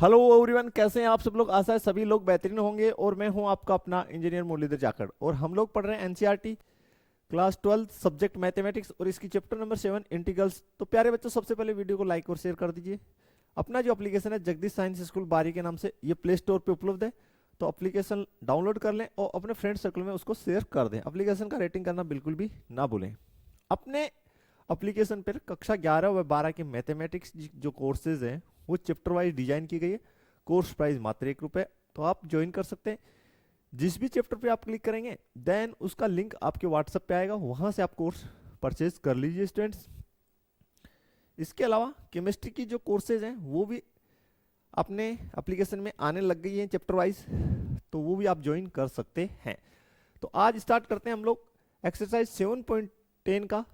Hello everyone, कैसे हैं आप सब लोग। आशा है सभी लोग बेहतरीन होंगे। और मैं हूं आपका अपना इंजीनियर मुरलीधर जाखड़, और हम लोग पढ़ रहे हैं एनसीईआरटी क्लास 12 सब्जेक्ट मैथमेटिक्स, और इसकी चैप्टर नंबर 7 इंटीग्रल्स। तो प्यारे बच्चों, सबसे पहले वीडियो को लाइक और शेयर कर दीजिए। अपना जो एप्लीकेशन है जगदीश साइंस स्कूल बारी के नाम से, ये प्ले स्टोर पे उपलब्ध है। तो एप्लीकेशन डाउनलोड कर लें और अपने फ्रेंड सर्कल में उसको शेयर कर दें। एप्लीकेशन का रेटिंग करना बिल्कुल भी ना भूलें। अपने एप्लीकेशन पर कक्षा 11 व 12 के मैथमेटिक्स जो कोर्सेज हैं वो चैप्टर वाइज डिजाइन की गई है। कोर्स प्राइस मात्र ₹1। तो आप ज्वाइन कर सकते हैं। जिस भी चैप्टर पे आप क्लिक करेंगे देन उसका लिंक आपके व्हाट्सएप पे आएगा, वहां से आप कोर्स परचेज कर लीजिए स्टूडेंट्स। इसके अलावा केमिस्ट्री की जो कोर्सेज हैं वो भी अपने एप्लीकेशन में आने लग गई हैं चैप्टर वाइज, तो वो भी आप ज्वाइन कर सकते हैं। तो आज स्टार्ट करते हैं हम लोग एक्सरसाइज 7.10 का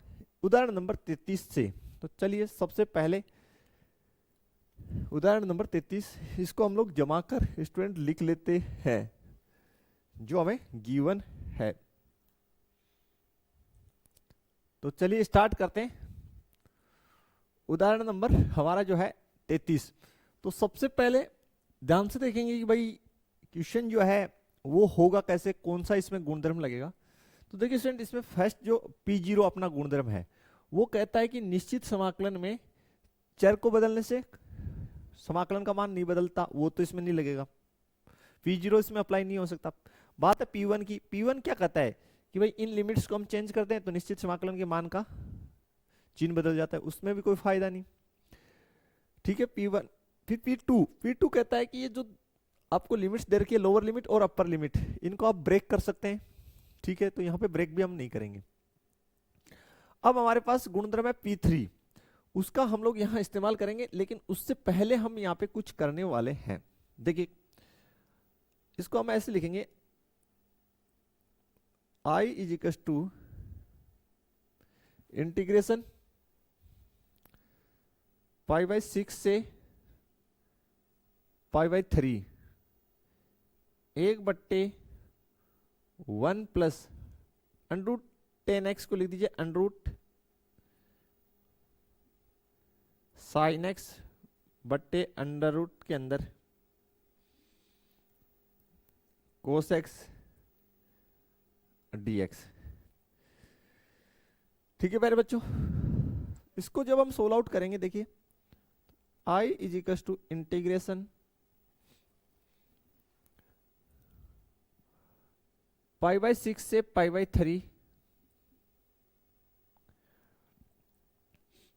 उदाहरण नंबर 33 से। तो चलिए सबसे पहले उदाहरण नंबर 33, इसको हम लोग जमा कर स्टूडेंट लिख लेते हैं जो हमें गिवन है। तो चलिए स्टार्ट करते हैं। उदाहरण नंबर हमारा जो है 33। तो सबसे पहले ध्यान से देखेंगे कि भाई क्वेश्चन जो है वो होगा कैसे, कौन सा इसमें गुणधर्म लगेगा। तो देखिए स्टूडेंट, इसमें फर्स्ट जो P0 अपना गुणधर्म है वो कहता है कि निश्चित समाकलन में चर को बदलने से समाकलन का मान नहीं बदलता, वो तो इसमें नहीं लगेगा। P0 इसमें अप्लाई नहीं हो सकता। बात है P1 की। P1 क्या कहता है कि भाई इन लिमिट्स को हम चेंज करते हैं तो निश्चित समाकलन के मान का चिन्ह बदल जाता है, उसमें भी कोई फायदा नहीं। ठीक है, P1। फिर P2 कहता है कि ये जो आपको लिमिट्स दे रखी है, लोअर लिमिट और अपर लिमिट, इनको आप ब्रेक कर सकते हैं। ठीक है, तो यहाँ पे ब्रेक भी हम नहीं करेंगे। अब हमारे पास गुणधर्म है P3, उसका हम लोग यहाँ इस्तेमाल करेंगे, लेकिन उससे पहले हम यहाँ पे कुछ करने वाले हैं। देखिए इसको हम ऐसे लिखेंगे, I is equal to integration π/6 से π/3 1/1 प्लस √10x को लिख दीजिए √sin x बट्टे √ के अंदर cos x dx। ठीक है प्यारे बच्चों, इसको जब हम सोल्व आउट करेंगे, देखिए I is equal to integration π/6 से π/3,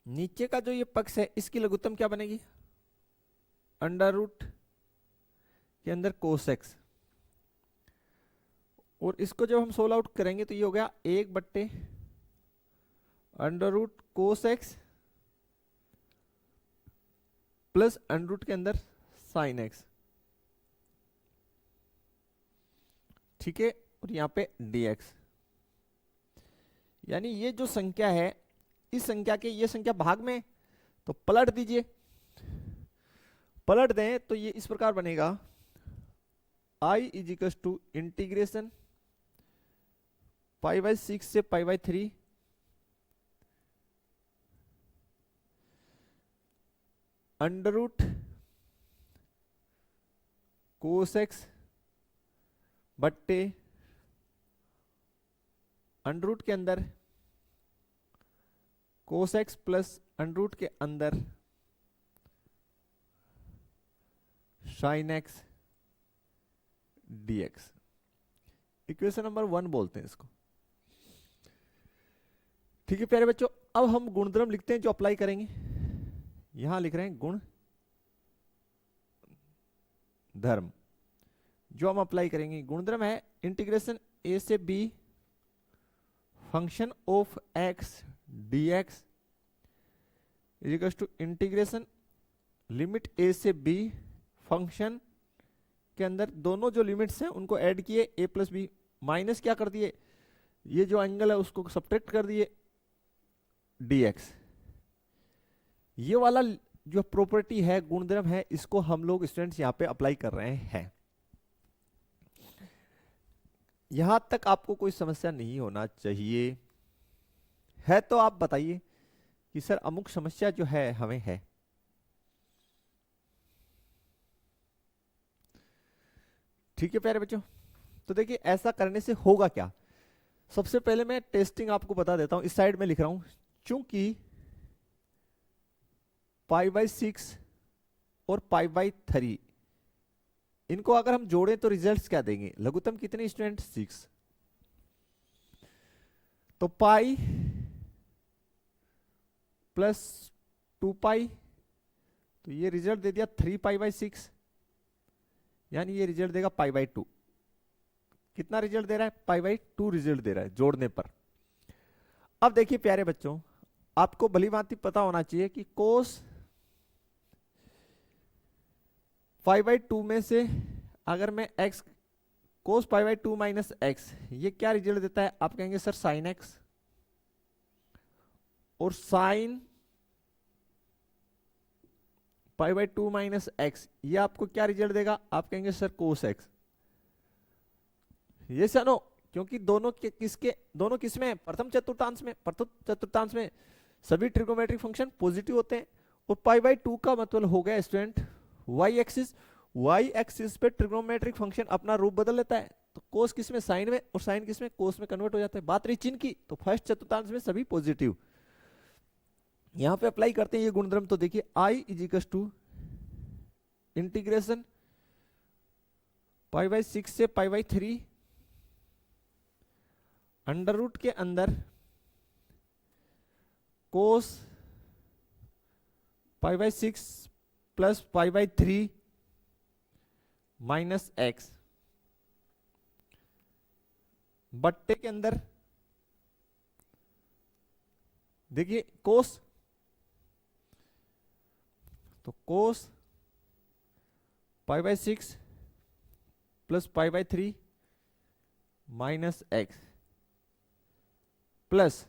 नीचे का जो ये पक्ष है इसकी लघुत्तम क्या बनेगी, √ के अंदर cos x, और इसको जब हम सोल्व आउट करेंगे तो ये हो गया 1/√ cos x प्लस √ के अंदर sin x। ठीक है, और यहां पे dx, यानी ये जो संख्या है इस संख्या के ये संख्या भाग में, तो पलट दीजिए। पलट दें तो ये इस प्रकार बनेगा, I is equal to integration π/6 से π/3 √ cos x बट्टे √ के अंदर cos x प्लस √ के अंदर sin x dx। Equation number 1 बोलते हैं इसको। ठीक है प्यारे बच्चों, अब हम गुणधर्म लिखते हैं जो अप्लाई करेंगे। यहां लिख रहे हैं गुण धर्म जो हम अप्लाई करेंगे। गुणधर्म है इंटीग्रेशन a से b function of x dx is equal to integration limit a से b फंक्शन के अंदर दोनों जो लिमिट्स हैं उनको ऐड किए, a प्लस बी, माइनस क्या कर दिए, ये जो एंगल है उसको सब्ट्रैक्ट कर दिए, dx। ये वाला जो प्रॉपर्टी है, गुणधर्म है, इसको हम लोग स्टूडेंट्स यहाँ पे अप्लाई कर रहे हैं। यहां तक आपको कोई समस्या नहीं होना चाहिए। है तो आप बताइए कि सर अमुक समस्या जो है हमें है। ठीक है प्यारे बच्चों, तो देखिए ऐसा करने से होगा क्या। सबसे पहले मैं टेस्टिंग आपको बता देता हूं, इस साइड में लिख रहा हूं, चूंकि π/6 और π/3 इनको अगर हम जोड़ें तो रिजल्ट्स क्या देंगे, लघुत्तम कितने स्टूडेंट 6, तो पाई प्लस 2π, तो ये रिजल्ट दे दिया 3π/6, यानी ये रिजल्ट देगा π/2। कितना रिजल्ट दे रहा है, π/2 रिजल्ट दे रहा है जोड़ने पर। अब देखिए प्यारे बच्चों, आपको भली भांति पता होना चाहिए कि कोस π/2 में से अगर मैं x कोस π/2 माइनस x, ये क्या रिजल्ट देता है, आप कहेंगे सर साइन x, और साइन π/2 माइनस x, ये आपको क्या रिजल्ट देगा, आप कहेंगे सर कोस x। ये सनो, क्योंकि दोनों किसमें, प्रथम चतुर्थांश में सभी ट्रिग्नोमेट्रिक फंक्शन पॉजिटिव होते हैं, और π/2 का मतलब हो गया स्टूडेंट y एक्सिस पे ट्रिग्नोमेट्रिक फंक्शन अपना रूप बदल लेता है, तो कोस किसमें, साइन में, और साइन किसमें, कोस में कन्वर्ट हो जाता है। बात रही चिन्ह की, तो फर्स्ट चतुर्थांश में सभी पॉजिटिव। यहां पे अप्लाई करते हैं ये गुणधर्म, तो देखिए i = इंटीग्रेशन π/6 से π/3 अंडर रूट के अंदर कोस π/6 प्लस π/3 माइनस x, बट्टे के अंदर देखिए कोस, तो cos π/6 plus π/3 minus x plus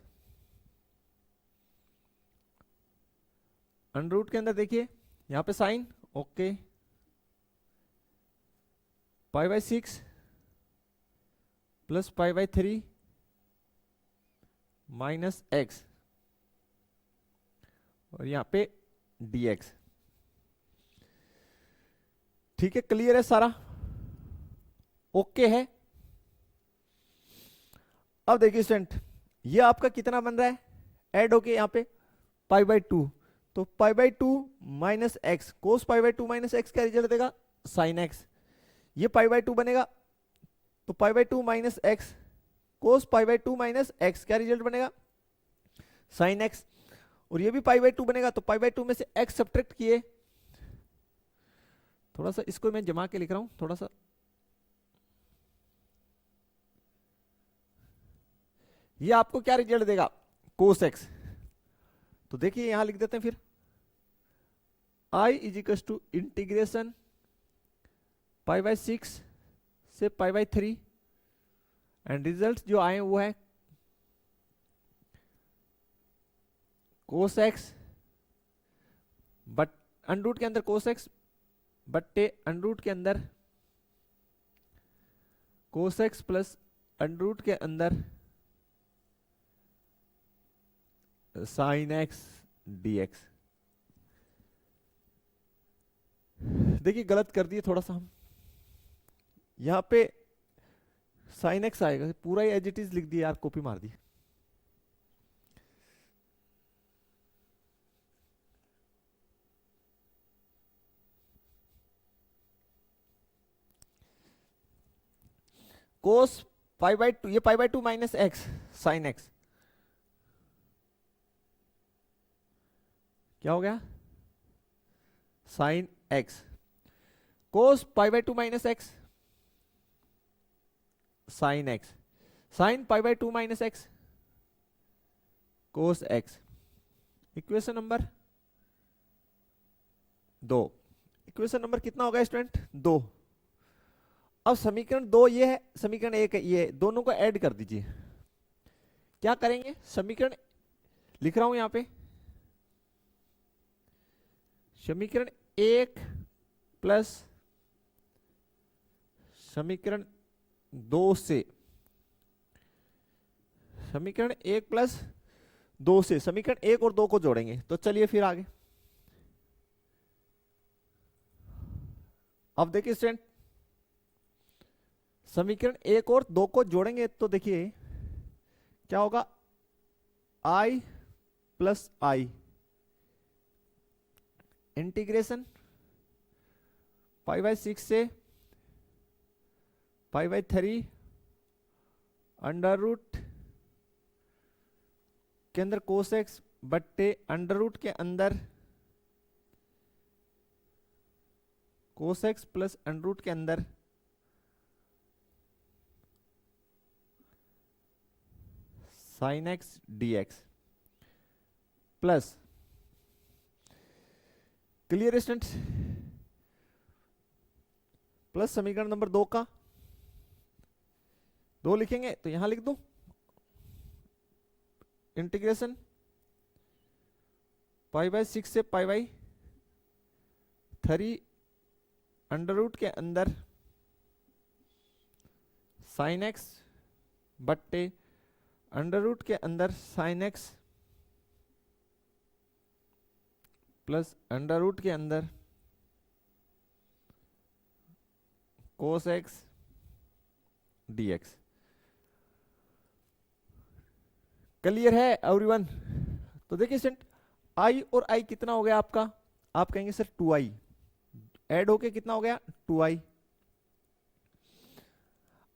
under root के अंदर देखिए यहां पे sine, okay, π/6 plus π/3 minus x, और यहां पे dx। ठीक है, क्लियर है सारा, ओके है। अब देखिए स्टूडेंट, ये आपका कितना बन रहा है, ऐड होके यहाँ पे π/2, तो π/2 minus x, cos π/2 minus x क्या रिजल्ट देगा, साइन एक्स। ये π/2 बनेगा, तो π/2 minus x, cos π/2 minus x क्या रिजल्ट बनेगा, साइन एक्स। और ये भी π/2 बनेगा, तो π/2 में से x सब्ट्रैक्ट किए, थोड़ा सा इसको मैं जमा के लिख रहा हूं, थोड़ा सा, ये आपको क्या रिजल्ट देगा, कोस एक्स। तो देखिए यहां लिख देते हैं फिर i = इंटीग्रेशन π/6 से π/3, एंड रिजल्ट जो आए वो है कोस एक्स बट अंडर रूट के अंदर कोस एक्स बट्टे अंडर रूट के अंदर cos x plus under root के अंदर साइन एक्स dx। देखिए गलत कर दिए थोड़ा सा हम, यहां पे साइन एक्स आएगा, पूरा ही एज इट इज लिख दिया यार, कॉपी मार दी। कोस π/2, ये π/2 माइनस एक्स साइन एक्स, क्या हो गया, sine x, cos π/2 minus x sine x, sine π/2 minus x cos x. Equation number 2, equation number कितना होगा स्टूडेंट, 2। अब समीकरण 2 ये है, समीकरण 1 ये है, दोनों को ऐड कर दीजिए। क्या करेंगे, समीकरण लिख रहा हूं यहां पे, समीकरण 1 प्लस समीकरण 2 से, समीकरण 1 प्लस 2 से समीकरण 1 और 2 को जोड़ेंगे। तो चलिए फिर आगे, अब देखिए स्टूडेंट, समीकरण एक और दो को जोड़ेंगे तो देखिए क्या होगा, i प्लस आई इंटीग्रेशन 5/6 से 5/3 अंडर रूट के अंदर कोस एक्स बट्टे अंडर रूट के अंदर cos x plus under root के अंदर sine x d x plus, clear students, plus समीकरण नंबर 2 का 2 लिखेंगे तो यहां लिख दूं इंटीग्रेशन 5/6 से 5/3 अंडर रूट के अंदर साइन एक्स बट्टे अंडर रूट के अंदर sine x plus under root के अंदर cos x d x. Clear है एवरीवन? तो देखिए स्टूडेंट, आई और आई कितना हो गया आपका, आप कहेंगे सर 2i, ऐड होके कितना हो गया 2i।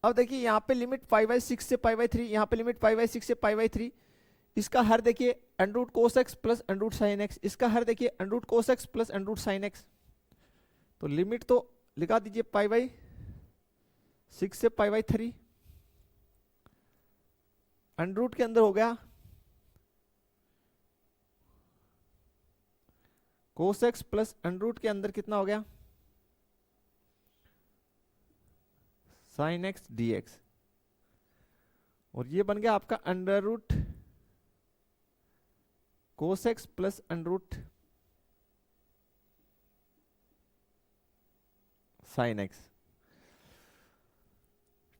अब देखिए यहां पे लिमिट 5/6 से 5/3, यहां पे लिमिट 5/6 से 5/3, इसका हर देखिए under root cos x plus under root sine x, इसका हर देखिए under root cos x plus under root sine x. तो लिमिट तो लिखा दीजिए 5/6 से 5/3 अंडर रूट के अंदर हो गया cos x plus under root के अंदर कितना हो गया साइन एक्स डी एक्स, और ये बन गया आपका under root cos x plus under root sine x.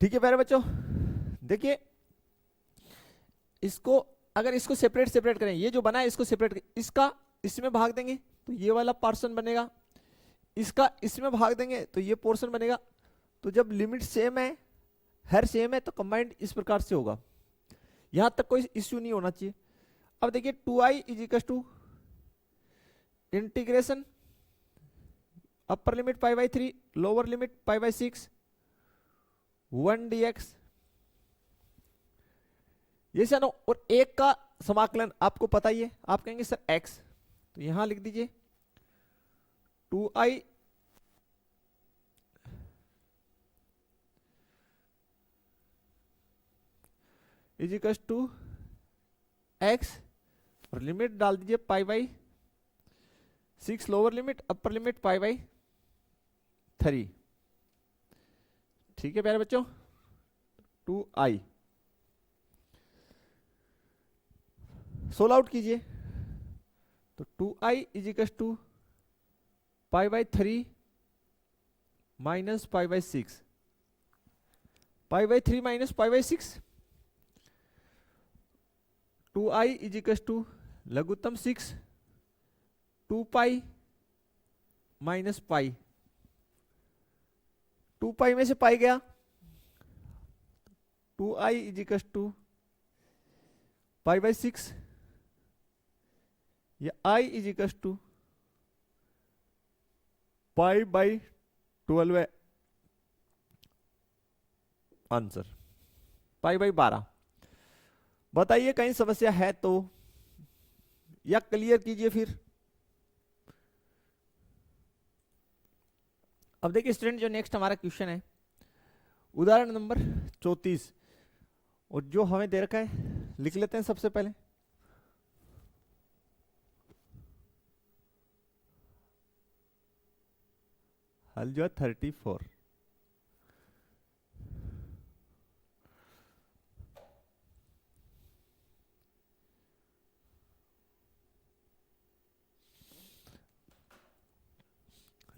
ठीक है प्यारे बच्चों, देखिए इसको अगर इसको सेपरेट सेपरेट करें, ये जो बना है इसको सेपरेट, इसका इसमें भाग देंगे तो ये वाला पोर्शन बनेगा, इसका इसमें भाग देंगे तो ये पोर्शन बनेगा। तो जब लिमिट सेम है, हर सेम है, तो कंबाइंड इस प्रकार से होगा, यहां तक कोई इश्यू नहीं होना चाहिए। अब देखिए 2i is equal to integration upper limit 5/3 lower limit 5/6 1 dx, ये सर, और एक का समाकलन आपको पता ही है, आप कहेंगे सर x, तो यहां लिख दीजिए 2i is equal to x, और लिमिट डाल दीजिए 5/6 लोअर लिमिट अपर लिमिट 5/3। ठीक है प्यारे बच्चों, 2i 16 आउट कीजिए तो 2i is equal to 5/3 minus 5/6, 5/3 minus 5/6, 2i is equal to लघुत्तम 6 2 पाई माइनस पाई, 2 पाई में से पाई गया, 2i इज इक्वल टू 5/6, या i इज इक्वल टू 5/12 है आंसर, 5/12। बताइए कहीं समस्या है तो, या क्लियर कीजिए फिर। अब देखिए स्टूडेंट, जो नेक्स्ट हमारा क्वेश्चन है उदाहरण नंबर 34, और जो हमें दे रखा है लिख लेते हैं सबसे पहले। हल जो है 34,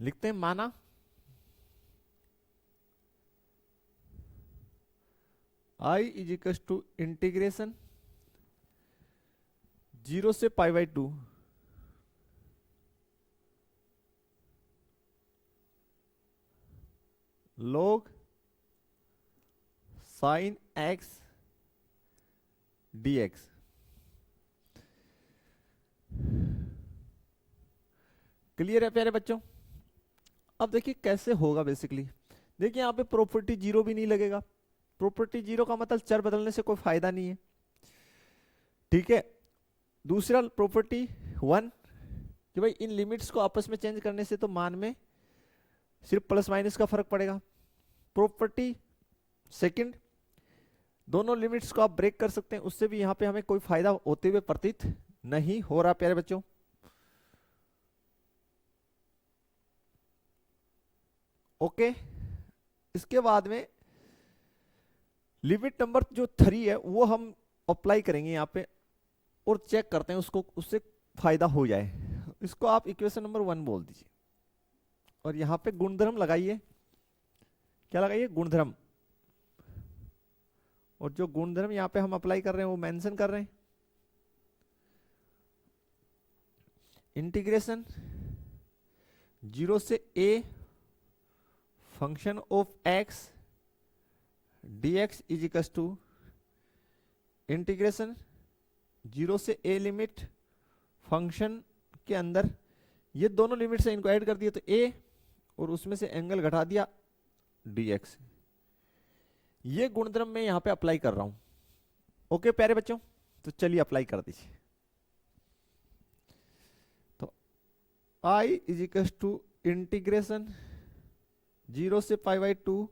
लिखते हैं माना i is equal to integration 0 से π/2 log sine x dx। Clear है प्यारे बच्चों? अब देखिए कैसे होगा बेसिकली। देखिए यहाँ पे प्रॉपर्टी जीरो भी नहीं लगेगा। प्रॉपर्टी जीरो का मतलब चर बदलने से कोई फायदा नहीं है, ठीक है। दूसरा प्रॉपर्टी वन, कि भाई इन लिमिट्स को आपस में चेंज करने से तो मान में सिर्फ प्लस माइनस का फर्क पड़ेगा। प्रॉपर्टी सेकंड, दोनों लिमिट्स को आप ब्रेक कर सकते हैं, उससे भी यहाँ पे हमें कोई फायदा होते हुए प्रतीत नहीं हो रहा प्यारे बच्चों। ओके, इसके बाद में लिमिट नंबर जो 3 है वो हम अप्लाई करेंगे यहाँ पे और चेक करते हैं उसको, उससे फायदा हो जाए। इसको आप इक्वेशन नंबर 1 बोल दीजिए और यहाँ पे गुणधर्म लगाइए। क्या लगाइए? गुणधर्म। और जो गुणधर्म यहाँ पे हम अप्लाई कर रहे हैं वो मेंशन कर रहे हैं। इंटीग्रेशन 0 से a function of x dx is equal to integration 0 से a लिमिट फंक्शन के अंदर, ये दोनों लिमिट से इनको ऐड कर दिया तो a और उसमें से एंगल घटा दिया dx। ये गुणधर्म मैं यहां पे अप्लाई कर रहा हूं। ओके प्यारे बच्चों, तो चलिए अप्लाई कर दीजिए। तो I is equal to integration 0 से π/2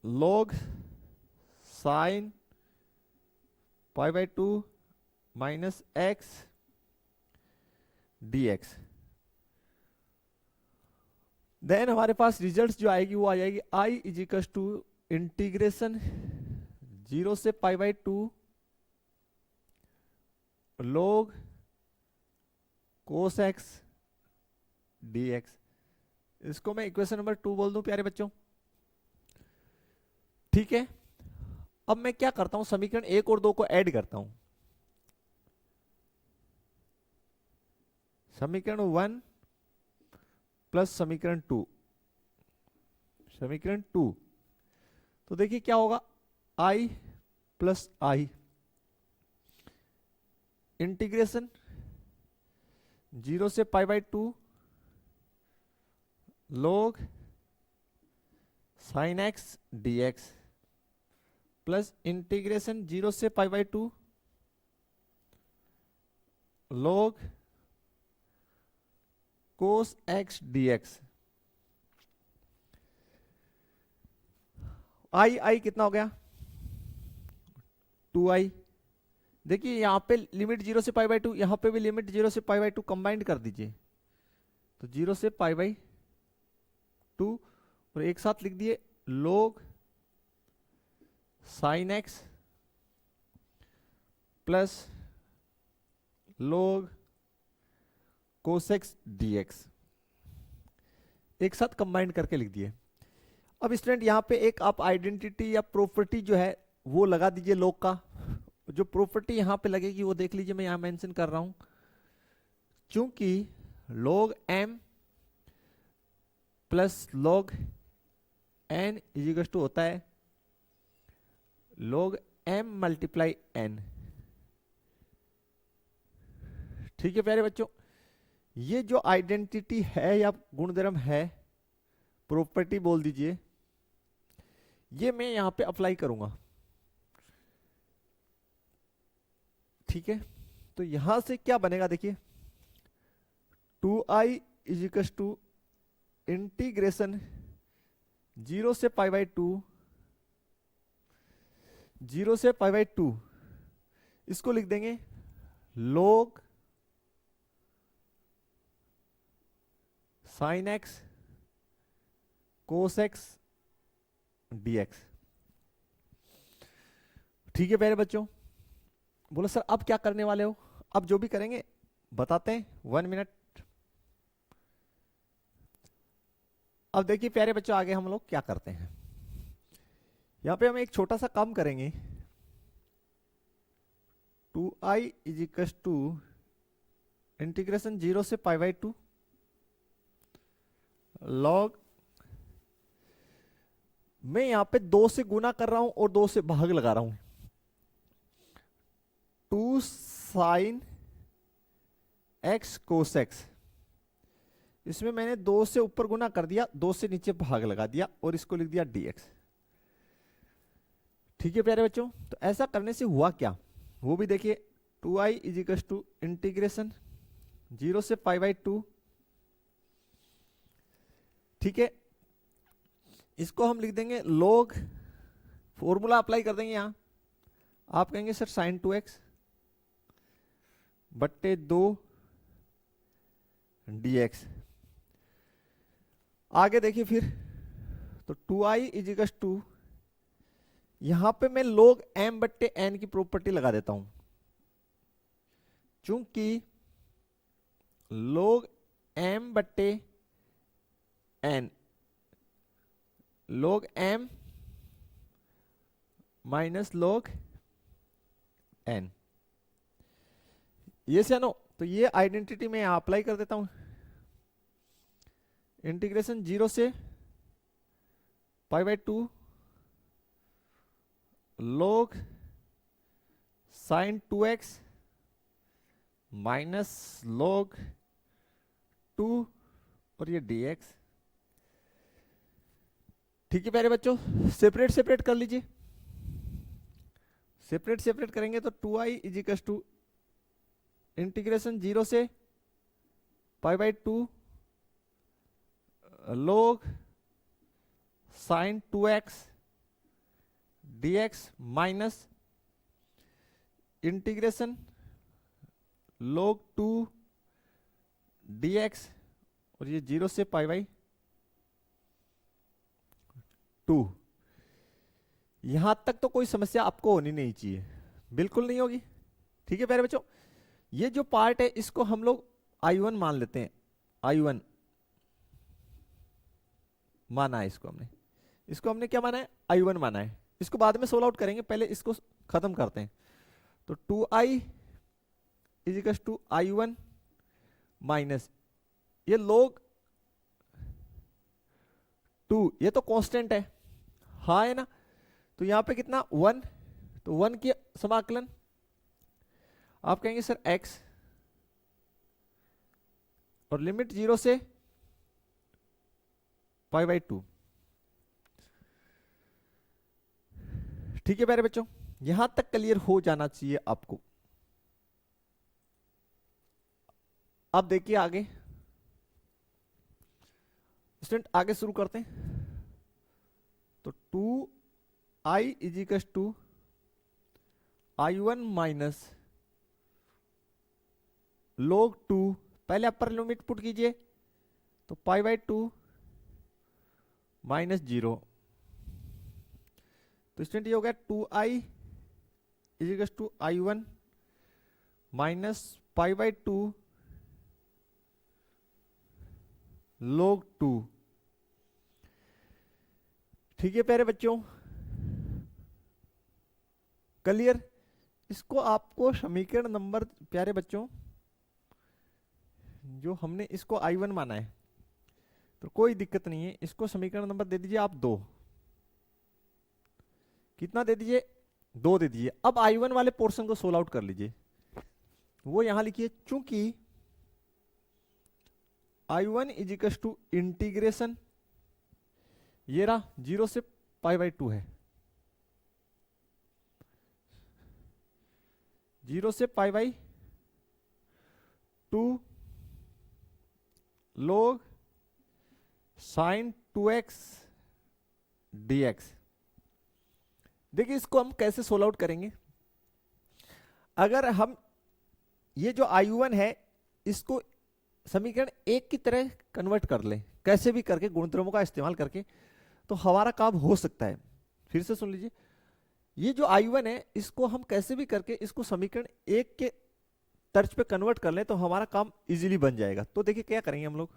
log sine π/2 minus x dx। Then हमारे पास रिजल्ट जो आएगी वो आ जाएगी I is equal to integration 0 से π/2 log cos x dx। इसको मैं इक्वेशन नंबर 2 बोल दूं प्यारे बच्चों, ठीक है। अब मैं क्या करता हूं, समीकरण 1 और 2 को ऐड करता हूं। समीकरण 1 प्लस समीकरण 2, समीकरण 2। तो देखिए क्या होगा, I प्लस I इंटीग्रेशन 0 से π/2 log sine x dx plus integration 0 से π/2 log cos x dx। I कितना हो गया? 2i। देखिए यहां पे लिमिट 0 से π/2, यहां पे भी लिमिट 0 से π/2 कंबाइंड कर दीजिए, तो 0 से π/2 और एक साथ लिख दिए log sine x plus log cos x dx, एक साथ कंबाइंड करके लिख दिए। अब स्टूडेंट यहाँ पे एक आप आइडेंटिटी या प्रॉपर्टी जो है वो लगा दीजिए log का। जो प्रॉपर्टी यहाँ पे लगेगी वो देख लीजिए, मैं यहाँ मेंशन कर रहा हूं। चूंकि log m plus log n is equal to होता है log m मल्टीप्लाई n, ठीक है प्यारे बच्चों। ये जो आइडेंटिटी है या गुणधर्म है, प्रॉपर्टी बोल दीजिए, ये मैं यहां पे अप्लाई करूंगा, ठीक है। तो यहां से क्या बनेगा देखिए, 2i is equal to integration 0 से π/2 0 से π/2, इसको लिख देंगे log sine x cos x dx, ठीक है प्यारे बच्चों। बोलो सर अब क्या करने वाले हो? अब जो भी करेंगे बताते हैं, 1 मिनट। अब देखिए प्यारे बच्चों, आगे हम लोग क्या करते हैं, यहां पे हम एक छोटा सा काम करेंगे। 2i is equal to integration 0 से π/2 लॉग, मैं यहां पे 2 से गुना कर रहा हूं और 2 से भाग लगा रहा हूं, 2 साइन एक्स कोस एक्स। इसमें मैंने 2 से ऊपर गुना कर दिया, 2 से नीचे भाग लगा दिया और इसको लिख दिया dx। ठीक है प्यारे बच्चों, तो ऐसा करने से हुआ क्या वो भी देखिए। 2i is equal to integration 0 से पाई बाई 2। ठीक है, इसको हम लिख देंगे log, फॉर्मूला अप्लाई कर देंगे यहां। आप कहेंगे सर साइन 2x बट्टे 2 dx। आगे देखिए फिर, तो 2i इज इक्वल टू, यहां पे मैं log m बट्टे n की प्रॉपर्टी लगा देता हूं, चूंकि log m बट्टे n, log m minus log n, ये से नो। तो ये आइडेंटिटी मैं यहां अप्लाई कर देता हूं, इंटीग्रेशन 0 से pi by 2 log sine 2x minus log 2 और ये dx। ठीक है प्यारे बच्चों, सेपरेट सेपरेट कर लीजिए। सेपरेट सेपरेट करेंगे तो 2i is equal to integration 0 से pi by 2 log sine 2x dx minus integration log 2 dx और ये 0 से पाई बाई 2। यहां तक तो कोई समस्या आपको होनी नहीं चाहिए, बिल्कुल नहीं होगी। ठीक है प्यारे बच्चों, ये जो पार्ट है इसको हम लोग I1 मान लेते हैं। I1 माना है इसको हमने क्या माना है, I1 माना है। इसको बाद में सोल्व आउट करेंगे, पहले इसको खत्म करते हैं। तो 2i is equal to I1 minus ये log 2, ये तो कांस्टेंट है, हाँ है ना। तो यहां पे कितना 1, तो 1 की समाकलन आप कहेंगे सर x और लिमिट 0 से पाई बाई 2। ठीक है प्यारे बच्चों, यहां तक क्लियर हो जाना चाहिए आपको। अब देखिए आगे, स्टूडेंट आगे शुरू करते हैं। तो 2i is equal to I1 minus log 2, पहले अपर लिमिट पुट कीजिए, तो पाई बाई 2 माइनस 0। तो स्टूडेंट ये हो गया 2i is equal to I1 minus pi by 2 log 2। ठीक है प्यारे बच्चों, क्लियर। इसको आपको समीकरण नंबर, प्यारे बच्चों जो हमने इसको I1 माना है तो कोई दिक्कत नहीं है, इसको समीकरण नंबर दे दीजिए आप 2। कितना दे दीजिए, 2 दे दीजिए। अब I1 वाले पोर्शन को सोल्व आउट कर लीजिए, वो यहां लिखिए, चूंकि I1 is equal to integration, ये रहा 0 से पाई बाई 2 है, 0 से pi by 2 log sine 2x dx। देखिए इसको हम कैसे सोल्व आउट करेंगे। अगर हम ये जो I1 है इसको समीकरण 1 की तरह कन्वर्ट कर लें, कैसे भी करके गुणधर्मों का इस्तेमाल करके, तो हमारा काम हो सकता है। फिर से सुन लीजिए, ये जो I1 है इसको हम कैसे भी करके इसको समीकरण 1 के तर्ज पे कन्वर्ट कर लें तो हमारा काम इजीली बन जाएगा। तो देखिए क्या करेंगे हम लोग,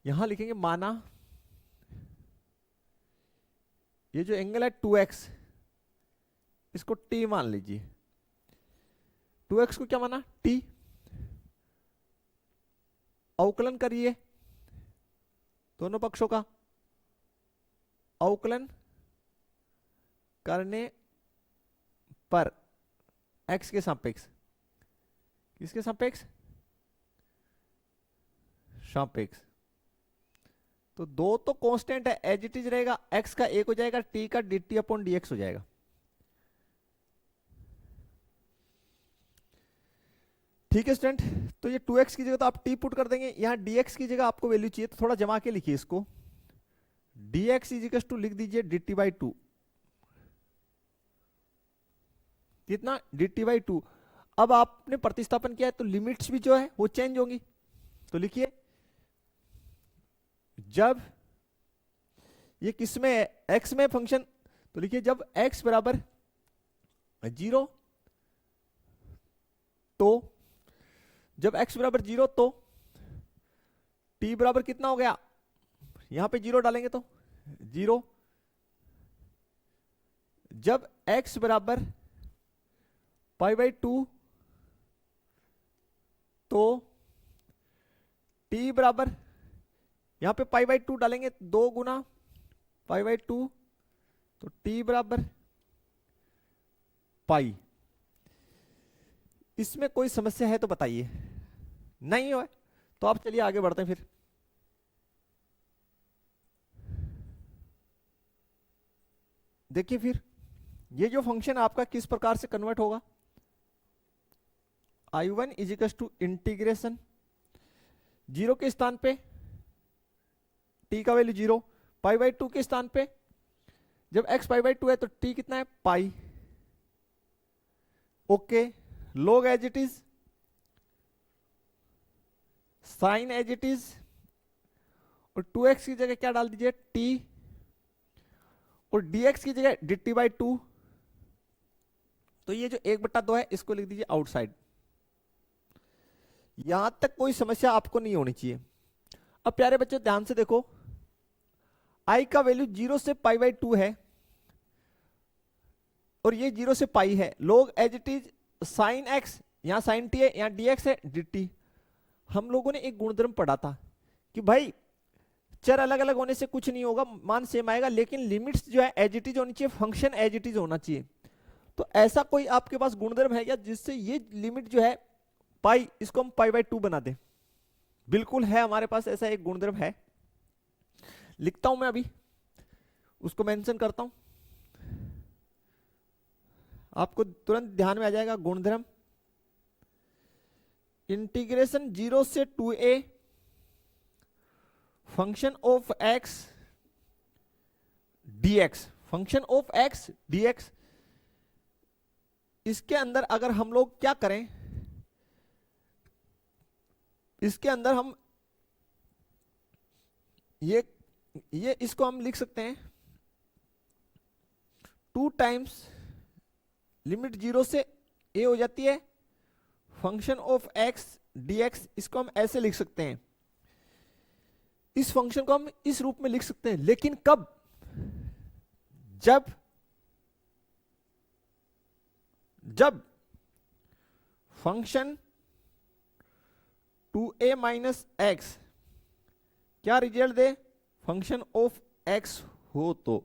यहां लिखेंगे माना ये जो एंगल है 2x, इसको t मान लीजिए। 2x को क्या माना, t। अवकलन करिए दोनों पक्षों का अवकलन करने पर x के सापेक्ष, किसके सापेक्ष, सापेक्ष। तो दो तो कांस्टेंट है, एज इट इज रहेगा, x का एक हो जाएगा, t का dt अपॉन dx हो जाएगा। ठीक है स्टूडेंट, तो ये 2x की जगह तो आप t पुट कर देंगे, यहाँ dx की जगह आपको वैल्यू चाहिए तो थोड़ा जमा के लिखिए इसको, dx इजिकल्स टू लिख दीजिए dt बाई 2, कितना, dt बाई 2। अब आपने प्रतिस्थापन किया है तो लिमिट्स भी जो है वो चेंज होंगी, तो लिखिए जब ये किस में है, x में फंक्शन, तो लिखिए जब x बराबर 0, तो जब x बराबर 0 तो t बराबर कितना हो गया, यहां पे 0 डालेंगे तो 0। जब x बराबर पाई बाई 2 तो t बराबर, यहां पे पाई बाई 2 डालेंगे 2 गुना पाई बाई 2, तो t बराबर पाई। इसमें कोई समस्या है तो बताइए, नहीं हो तो आप चलिए आगे बढ़ते हैं। फिर देखिए फिर ये जो फंक्शन आपका किस प्रकार से कन्वर्ट होगा, I1 इजिकल्स टू इंटीग्रेशन 0 के स्थान पे t का वैल्यू 0, पाई बाई 2 के स्थान पे जब x पाई बाई 2 है तो t कितना है, pi. Okay, log as it is, sine as it is, और 2x की जगह क्या डाल दीजिए, t, और dx की जगह dt बाई 2। तो ये जो 1/2 है इसको लिख दीजिए आउटसाइड। यहां तक कोई समस्या आपको नहीं होनी चाहिए। अब प्यारे बच्चों ध्यान से देखो, i का वैल्यू 0 से पाई बाई 2 है और ये 0 से पाई है, log as it is sine x, यहां साइन t है, यहां dx है dt। हम लोगों ने एक गुणधर्म पढ़ा था कि भाई चर अलग अलग होने से कुछ नहीं होगा, मान सेम आएगा, लेकिन लिमिट्स जो है एज इट इज होनी चाहिए, फंक्शन एज इट इज होना चाहिए। तो ऐसा कोई आपके पास गुणधर्म है क्या जिससे ये लिमिट जो है पाई, इसको हम पाई बाई 2 बना दें? बिल्कुल है, हमारे पास ऐसा एक गुणधर्म है, लिखता हूं मैं अभी, उसको मेंशन करता हूं, आपको तुरंत ध्यान में आ जाएगा। गुणधर्म इंटीग्रेशन 0 से 2a function of x dx, function of x dx। इसके अंदर अगर हम लोग क्या करें, इसके अंदर हम ये इसको हम लिख सकते हैं 2 टाइम्स लिमिट 0 से a हो जाती है फंक्शन ऑफ x dx। इसको हम ऐसे लिख सकते हैं, इस फंक्शन को हम इस रूप में लिख सकते हैं, लेकिन कब, जब फंक्शन 2a माइनस एक्स क्या result they, function of x हो तो।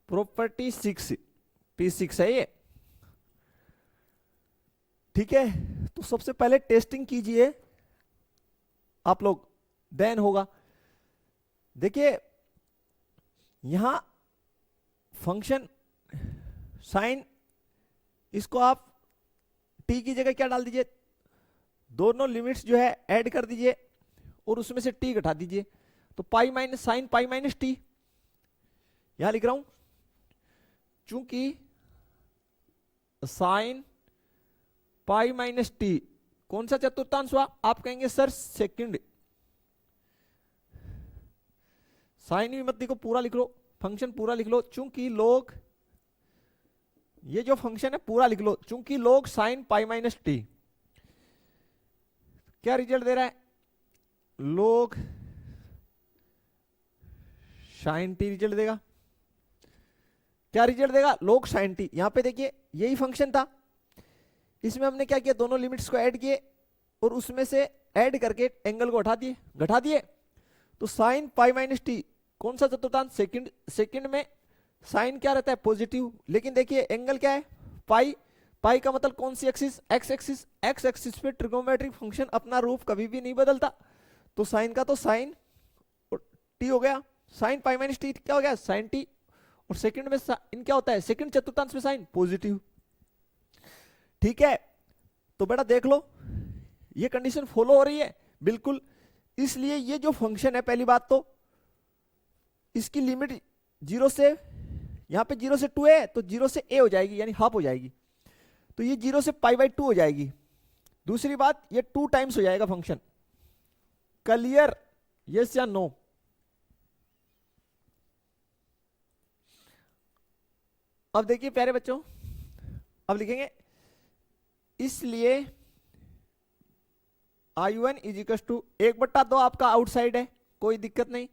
प्रॉपर्टी 6 P6 है ये, ठीक है। तो सबसे पहले टेस्टिंग कीजिए आप लोग, देन होगा। देखिए यहां फंक्शन साइन, इसको आप t की जगह क्या डाल दीजिए, दोनों लिमिट्स जो है ऐड कर दीजिए और उसमें से t घटा दीजिए, तो pi minus sine pi minus T, यहां लिख रहा हूं चूंकि साइन पाई माइनस टी कौन सा चतुर्थांश हुआ, आप कहेंगे सर सेकंड, साइन भी मत लिखो, पूरा लिख लो, फंक्शन पूरा लिख लो, चूंकि लोग, ये जो फंक्शन है पूरा लिख लो, चूंकि लोग साइन पाई माइनस टी, क्या रिजल्ट दे रहा है, लोग साइन टी रिजल्ट देगा। क्या रिजल्ट देगा, लोग साइन टी। यहां पे देखिए यही फंक्शन था, इसमें हमने क्या किया, दोनों लिमिट्स को ऐड किए और उसमें से ऐड करके एंगल को घटा दिए। तो साइन पाई माइनस टी, कौन सा चतुर्थांश, सेकंड, सेकंड में साइन क्या रहता है, पॉजिटिव, लेकिन देखिए एंगल क्या है, पाई, पाई का मतलब कौन सी axis, x axis, x axis पे ट्रिग्नोमेट्रिक फंक्शन अपना रूप कभी भी नहीं बदलता। तो साइन का तो साइन टी हो गया, साइन पाई माइनस टी क्या हो गया, साइन टी, और सेकंड में इन क्या होता है, सेकंड चतुर्थांश में साइन पॉजिटिव। ठीक है, तो बेटा देख लो ये कंडीशन फॉलो हो रही है बिल्कुल। इसलिए ये जो फंक्शन है, पहली बात तो इसकी लिमिट 0 से, यहां पे 0 से 2 है तो 0 से a हो जाएगी, यानी हाफ हो जाएगी, तो ये 0 से पाई बाई 2 हो जाएगी। दूसरी बात, ये 2 टाइम्स हो जाएगा फंक्शन। क्लियर, यस या नो? अब देखिए प्यारे बच्चों, अब लिखेंगे इसलिए I1 इज इक्वल टू 1/2 आपका आउटसाइड है, कोई दिक्कत नहीं,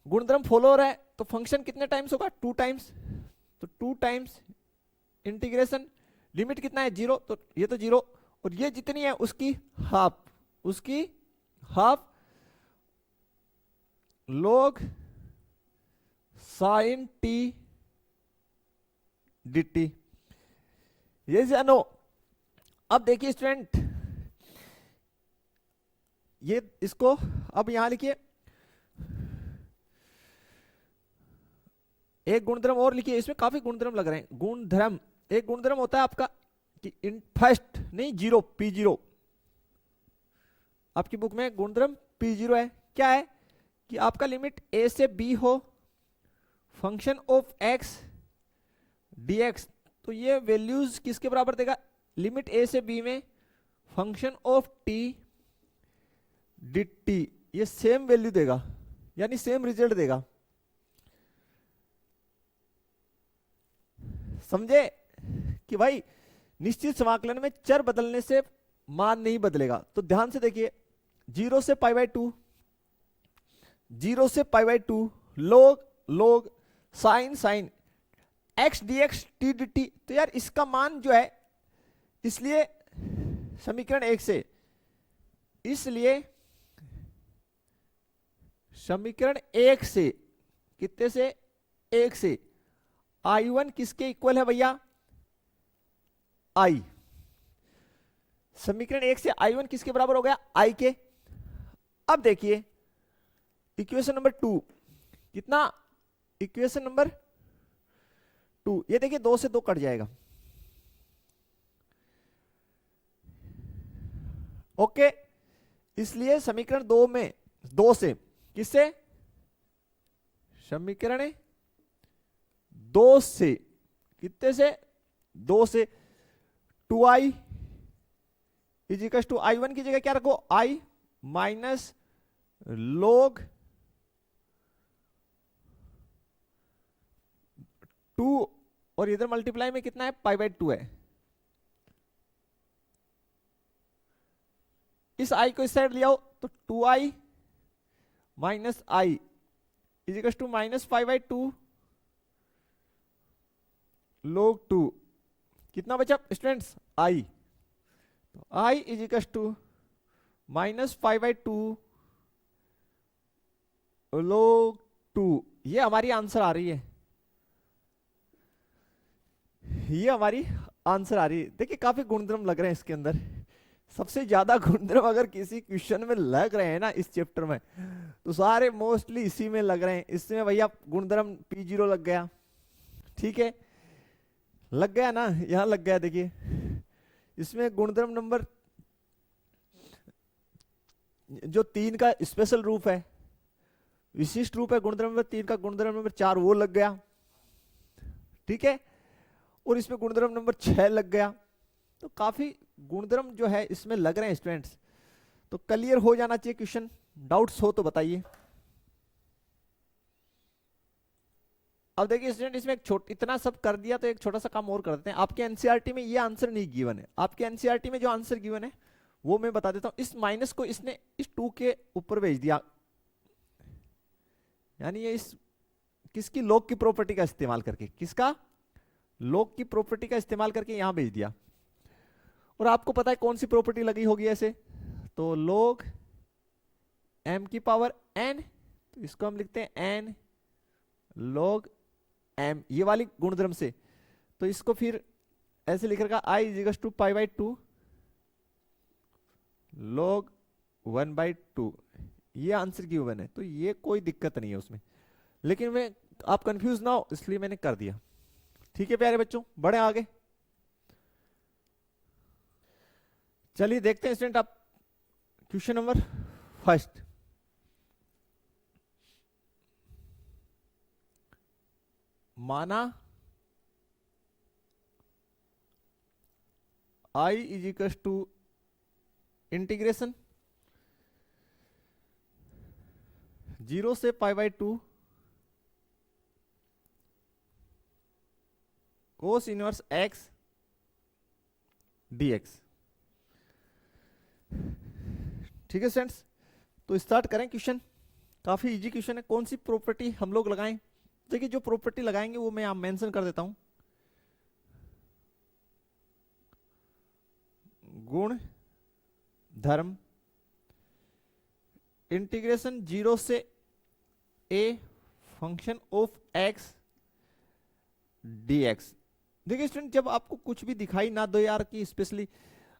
गुणधर्म फॉलो हो रहा है, तो फंक्शन कितने टाइम्स होगा, 2 टाइम्स, तो 2 टाइम्स इंटीग्रेशन, लिमिट कितना है 0, तो ये तो 0, और ये जितनी है उसकी हाफ, उसकी half log sin t dt, ये या नो? अब देखिए स्टूडेंट, ये इसको अब यहां लिखिए, एक गुणधर्म और लिखिए, इसमें काफी गुणधर्म लग रहे हैं, गुणधर्म, एक गुणधर्म होता है आपका कि इन फर्स्ट नहीं 0 p0, आपकी बुक में गुणधर्म p0 है, क्या है कि आपका लिमिट a से b हो, फंक्शन ऑफ x dx, तो ये वैल्यूज किसके बराबर देगा, लिमिट a से b में फंक्शन ऑफ t dt, ये सेम वैल्यू देगा, यानी सेम रिजल्ट देगा। समझे कि भाई निश्चित समाकलन में चर बदलने से मान नहीं बदलेगा। तो ध्यान से देखिए, 0 से पाई बाई 2, 0 से pi by 2, log log sine sine x dx t dt, तो यार इसका मान जो है, इसलिए समीकरण 1 से, इसलिए समीकरण 1 से, कितने से, 1 से I1 किसके इक्वल है भैया, I, समीकरण 1 से I1 किसके बराबर हो गया, I के। अब देखिए इक्वेशन नंबर 2, कितना, इक्वेशन नंबर 2, ये देखिए 2 से 2 कट जाएगा, ओके, इसलिए समीकरण 2 में 2 से, किससे, समीकरण 2 से, कितने से, 2 से, 2i is equal to I1 की जगह क्या रखो, I माइनस log 2, और इधर मल्टीप्लाई में कितना है, पाई बाई 2 है, इस I को इस साइड ले आओ, तो 2i minus I is equal to minus pi by 2 log 2, कितना बचा स्टूडेंट्स, I, तो I is equal to minus pi by 2 log 2, ये हमारी आंसर आ रही है, ये हमारी आंसर आ रही है। देखिए काफी गुणधर्म लग रहे हैं इसके अंदर, सबसे ज्यादा गुणधर्म अगर किसी क्वेश्चन में लग रहे हैं ना इस चैप्टर में, तो सारे मोस्टली इसी में लग रहे हैं। इसमें भैया गुणधर्म p0 लग गया, ठीक है, लग गया ना, यहां लग गया, देखिए इसमें गुणधर्म नंबर जो 3 का स्पेशल रूप है, विशिष्ट रूप है गुणधर्म नंबर 3 का, गुणधर्म नंबर 4 वो लग गया, ठीक है, और इसमें गुणधर्म नंबर 6 लग गया। तो काफी गुणधर्म जो है इसमें लग रहे हैं स्टूडेंट्स, तो क्लियर हो जाना चाहिए क्वेश्चन, डाउट्स हो तो बताइए। अब देखिए स्टूडेंट, इसमें एक इतना सब कर दिया, तो एक छोटा सा काम और कर देते हैं। आपके एनसीईआरटी में ये आंसर नहीं गिवन है, आपके एनसीईआरटी में जो आंसर गिवन है वो मैं बता देता हूं। इस माइनस को इसने इस 2 के ऊपर भेज दिया, यानी ये इस किसकी, log की प्रॉपर्टी का इस्तेमाल करके, किसका, log की प्रॉपर्टी का इस्तेमाल करके यहां भेज दिया। और आपको पता है कौन सी प्रॉपर्टी लगी होगी ऐसे, तो log m की पावर n, तो इसको हम लिखते हैं n log m, ये वाली गुणधर्म से। तो इसको फिर ऐसे लिख रखा i is equals to pi by two log 1/2, ये आंसर गिवन है, तो ये कोई दिक्कत नहीं है उसमें, लेकिन मैं आप कंफ्यूज ना हो इसलिए मैंने कर दिया। ठीक है प्यारे बच्चों, बढ़े आगे। चलिए देखते हैं स्टूडेंट आप क्वेश्चन नंबर फर्स्ट। माना i इजिकल्स टू इंटीग्रेशन 0 से pi by to cos inverse x dx। ठीक है स्टूडेंट्स, तो स्टार्ट करें क्वेश्चन। काफी इजी क्वेश्चन है। कौन सी प्रॉपर्टी हम लोग लगाएं? देखिए जो प्रॉपर्टी लगाएंगे वो मैं आप मेंशन कर देता हूं। गुण धर्म इंटीग्रेशन 0 से a function of x dx। देखिए स्टूडेंट, जब आपको कुछ भी दिखाई ना दो यार कि स्पेशली,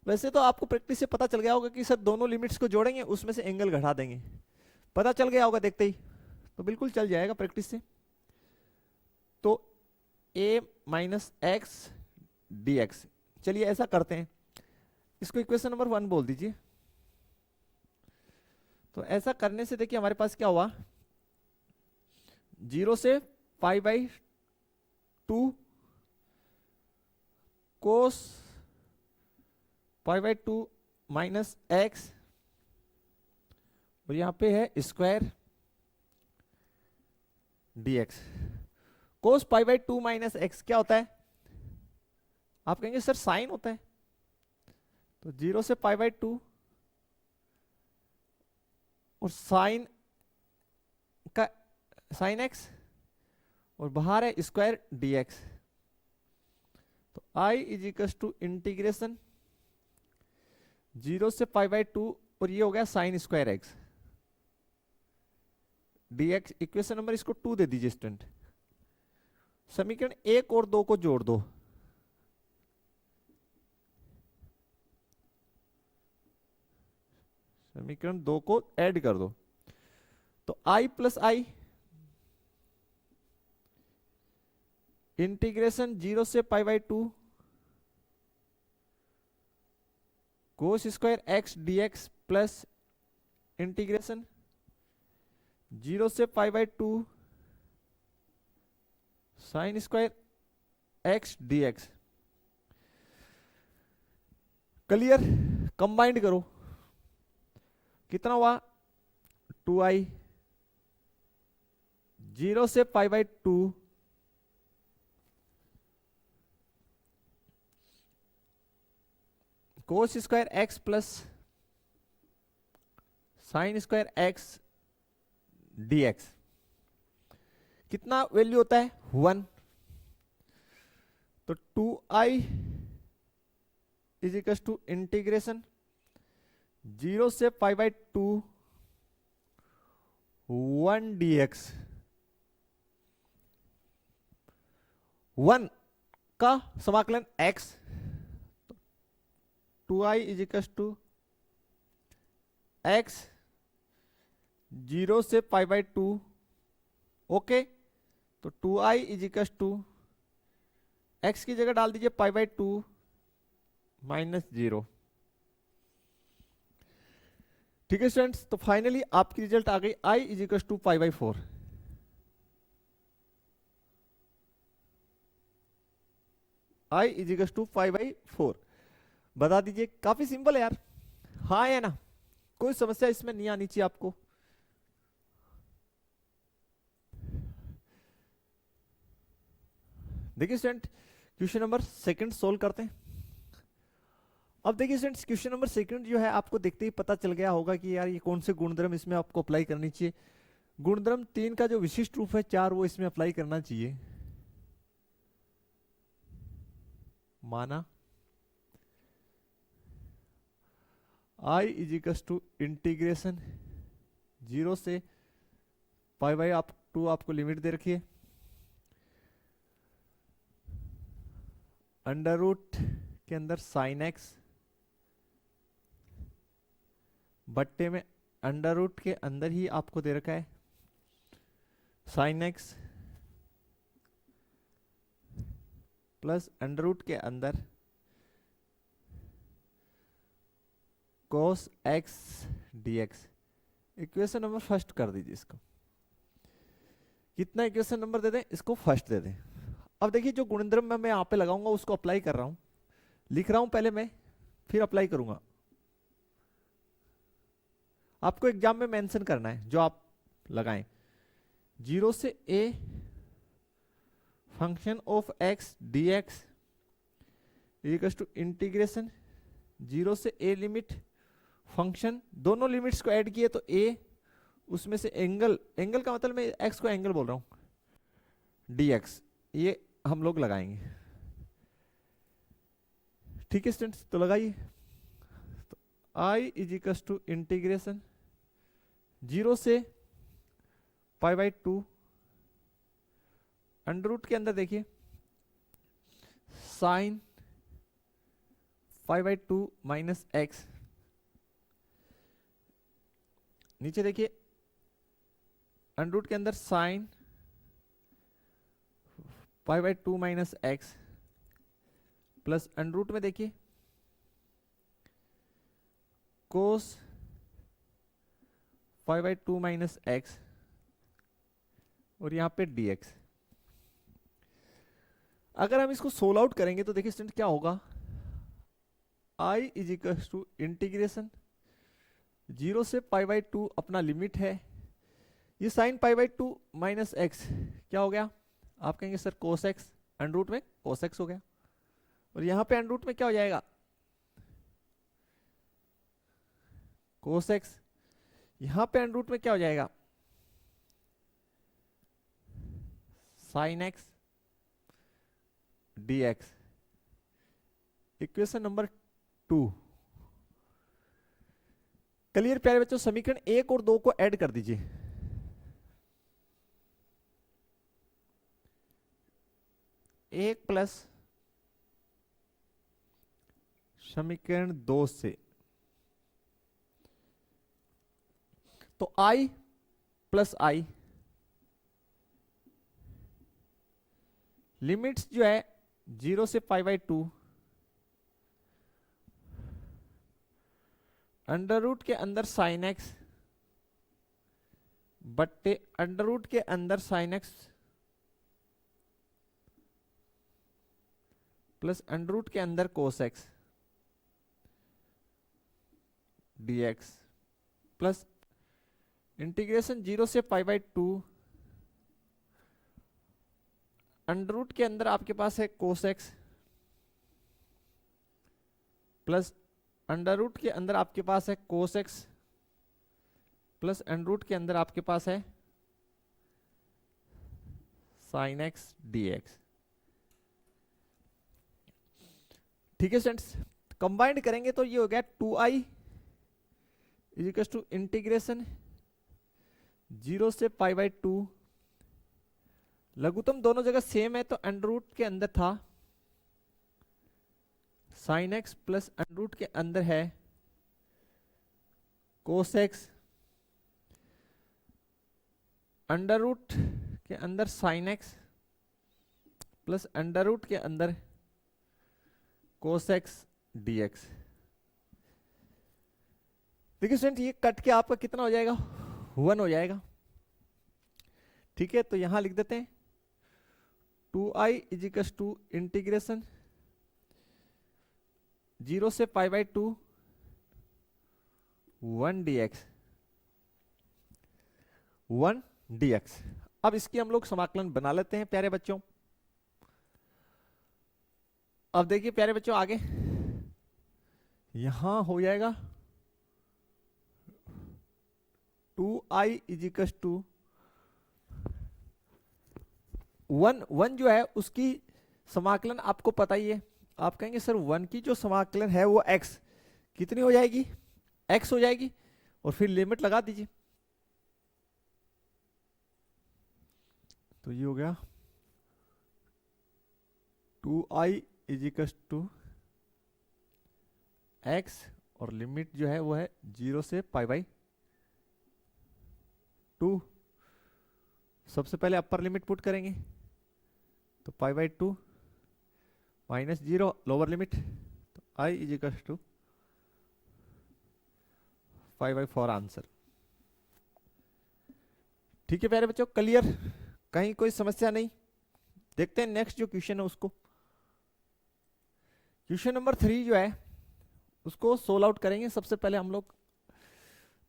वैसे तो आपको प्रैक्टिस से पता चल गया होगा कि सर दोनों लिमिट्स को जोड़ेंगे उसमें से एंगल घटा देंगे, पता चल गया होगा देखते ही, तो बिल्कुल चल जाएगा प्रैक्टिस से। तो a minus x d x, चलिए ऐसा करते हैं, इसको इक्वेशन नंबर 1 बोल दीजिए। तो ऐसा करने से देखिए हमारे पास क्या हुआ, 0 से pi by to cos pi by to minus x, और यहां पे है square dx। Cos pi by to minus x क्या होता है? आप कहेंगे सर साइन होता है, तो 0 से पाई बाई टू और साइन का साइन एक्स और बाहर है स्क्वायर dx। तो i is equal to integration 0 से पाई बाई टू और ये हो गया sine square x dx। Equation number इसको 2 दे दीजिए स्टूडेंट। समीकरण 1 और 2 को जोड़ दो, समीकरण 2 को ऐड कर दो, तो i प्लस आई इंटीग्रेशन 0 से pi by to cos square x dx plus integration 0 से pi by to sign square x dx। Clear? Combined करो, कितना हुआ 2i 0 से pi by to cos square x plus sign square x dx। कितना value होता है 1, तो 2i is equal to integration 0 से पाई बाई टू 1 dx। 1 का समाकलन x, 2i is equal to x 0 से पाई बाई टू, ओके। तो 2i is equal to x की जगह डाल दीजिए पाई बाई टू माइनस 0। ठीक है स्टूडेंट्स, तो फाइनली आपकी रिजल्ट आ गई i is equal to pi by 4। i is equal to pi by 4 बता दीजिए। काफी सिंपल है यार, हाँ है ना, कोई समस्या इसमें नहीं आनी चाहिए आपको। देखिए student, question number second solve करते हैं। अब देखिए स्टूडेंट्स, क्वेश्चन नंबर सेकंड जो है आपको देखते ही पता चल गया होगा कि यार ये कौन से गुणधर्म इसमें आपको अप्लाई करनी चाहिए। गुणधर्म 3 का जो विशिष्ट रूप है 4 वो इसमें अप्लाई करना चाहिए। माना I is equal to integration 0 से पाई बाई आप 2 आपको लिमिट दे रखी है, अंडर रूट के अंदर साइन एक्स बट्टे में अंडर रूट के अंदर ही आपको दे रखा है sine x plus under root के अंदर cos x dx। Equation number first कर दीजिए इसको। कितना इक्वेशन नंबर दे दें इसको? फर्स्ट दे दें। अब देखिए जो गुणनद्रव्य मैं यहाँ पे लगाऊंगा उसको अप्लाई कर रहा हूं, लिख रहा हूं पहले मैं, फिर अप्लाई करूंगा। आपको एग्जाम में मेंशन करना है जो आप लगाएं। 0 से a function of x dx equal to integration 0 से a लिमिट फंक्शन, दोनों लिमिट्स को ऐड किए तो a, उसमें से एंगल, एंगल का मतलब मैं x को एंगल बोल रहा हूं, dx, ये हम लोग लगाएंगे। ठीक है स्टूडेंट्स, तो लगाइए। तो i is equal to integration 0 से पाई बाई 2 अंडर रूट के अंदर देखिए sine pi by 2 minus x, नीचे देखिए अंडर रूट के अंदर sine pi by 2 minus x plus under root में देखिए cos pi by 2 minus x और यहां पे dx। अगर हम इसको सोल्व आउट करेंगे तो देखिए स्टूडेंट क्या होगा, i is equal to integration 0 से पाई बाई 2 अपना लिमिट है, ये sine pi by 2 minus x क्या हो गया, आप कहेंगे sir cos x, under root में कोस एक्स हो गया, और यहां पे अंडर रूट में क्या हो जाएगा कोस एक्स, यहां पे अंडर रूट में क्या हो जाएगा sign x dx। Equation number 2 clear प्यारे बच्चों? समीकरण 1 और 2 को ऐड कर दीजिए। एक प्लस समीकरण 2 से, तो i प्लस आई लिमिट्स जो है 0 से पाई बाई 2 अंडर रूट के अंदर साइन एक्स बट्टे अंडर रूट के अंदर sine x plus under root के अंदर cos x dx plus integration 0 से पाई बाई 2 अंडर रूट के अंदर आपके पास है cos x plus under root के अंदर आपके पास है cos x plus under root के अंदर आपके पास है साइन एक्स dx। ठीक है स्टूडेंट्स, कंबाइंड करेंगे तो ये हो गया 2i is equal to integration 0 से पाई बाई 2, लघुत्तम दोनों जगह सेम है तो अंडर रूट के अंदर था sine x plus under root के अंदर है कोस एक्स, अंडर रूट के अंदर sine x plus under root के अंदर कोस एक्स dx। देखिए स्टूडेंट ये कट के आपका कितना हो जाएगा 1 हो जाएगा। ठीक है, तो यहां लिख देते हैं 2i is equal to integration 0 से पाई बाई 2 1 dx 1 dx। अब इसकी हम लोग समाकलन बना लेते हैं प्यारे बच्चों। अब देखिए प्यारे बच्चों आगे यहां हो जाएगा 2i इज इक्वल टू 1 जो है उसकी समाकलन आपको पता ही है। आप कहेंगे सर 1 की जो समाकलन है वो x कितनी हो जाएगी x हो जाएगी और फिर लिमिट लगा दीजिए। तो ये हो गया 2i is equal to x और लिमिट जो है वो है 0 से π/2। सबसे पहले अपर लिमिट पुट करेंगे तो π/2 -0 लोअर लिमिट, तो i is equal to 5/4 answer. ठीक है प्यारे बच्चों, क्लियर, कहीं कोई समस्या नहीं। देखते हैं नेक्स्ट जो क्वेश्चन है उसको। क्वेश्चन नंबर 3 जो है उसको सोल्व आउट करेंगे सबसे पहले हम लोग।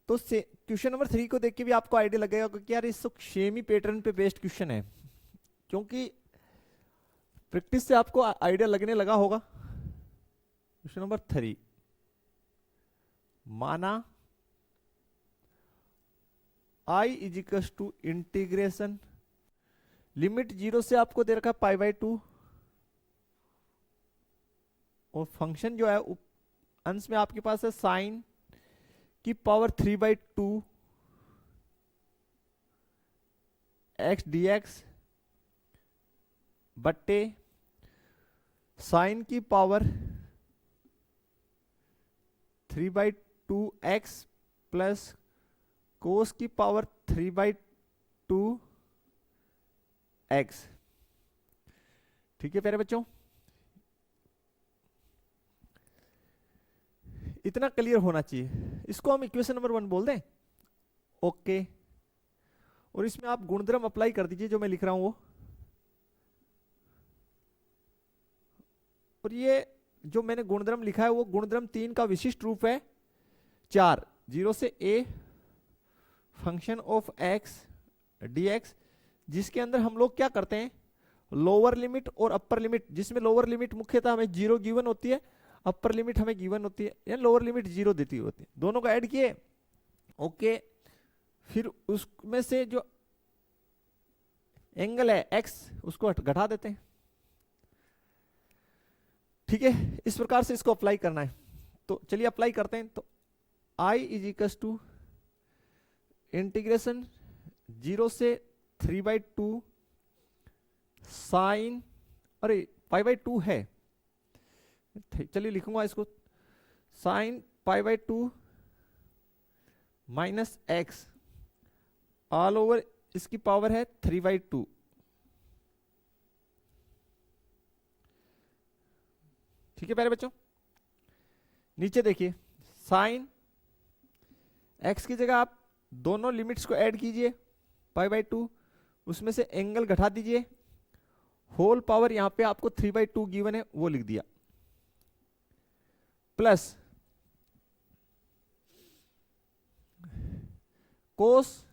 तो क्वेश्चन नंबर 3 को देख के भी आपको आइडिया लगेगा कि यार इस सेम ही पैटर्न पे बेस्ड क्वेश्चन है, क्योंकि प्रैक्टिस से आपको आइडिया लगने लगा होगा। क्वेश्चन नंबर 3, माना i is equal to integration, limit 0 से आपको दे रखा है π/2 और फंक्शन जो है अंश में आपके पास है साइन की पावर 3/2 x dx बट्टे साइन की पावर 3/2 x प्लस कोस की पावर 3/2 x। ठीक है प्यारे बच्चों, इतना क्लियर होना चाहिए। इसको हम इक्वेशन नंबर 1 बोल दें, ओके। और इसमें आप गुणधर्म अप्लाई कर दीजिए जो मैं लिख रहा हूं वो। और ये जो मैंने गुणधर्म लिखा है वो गुणधर्म 3 का विशिष्ट रूप है 4, 0 से a function of x dx, जिसके अंदर हम लोग क्या करते हैं, लोअर लिमिट और अपर लिमिट, जिसमें लोअर लिमिट मुख्यतः हमें 0 गिवन होती है, अपर लिमिट हमें गिवन होती है, या लोअर लिमिट 0 देती होती है, दोनों को ऐड किए, ओके। फिर उसमें से जो एंगल है x उसको घटा देते हैं। ठीक है, इस प्रकार से इसको अप्लाई करना है। तो चलिए अप्लाई करते हैं। तो i is equal to integration 0 से 3/2 साइन, अरे π/2 है, चलिए लिखूंगा इसको, sine π/2 minus x all over इसकी पावर है 3/2। ठीक है प्यारे बच्चों, नीचे देखिए साइन एक्स की जगह आप दोनों लिमिट्स को ऐड कीजिए π/2, उसमें से एंगल घटा दीजिए, होल पावर यहां पे आपको 3/2 गिवन है वो लिख दिया, प्लस कोस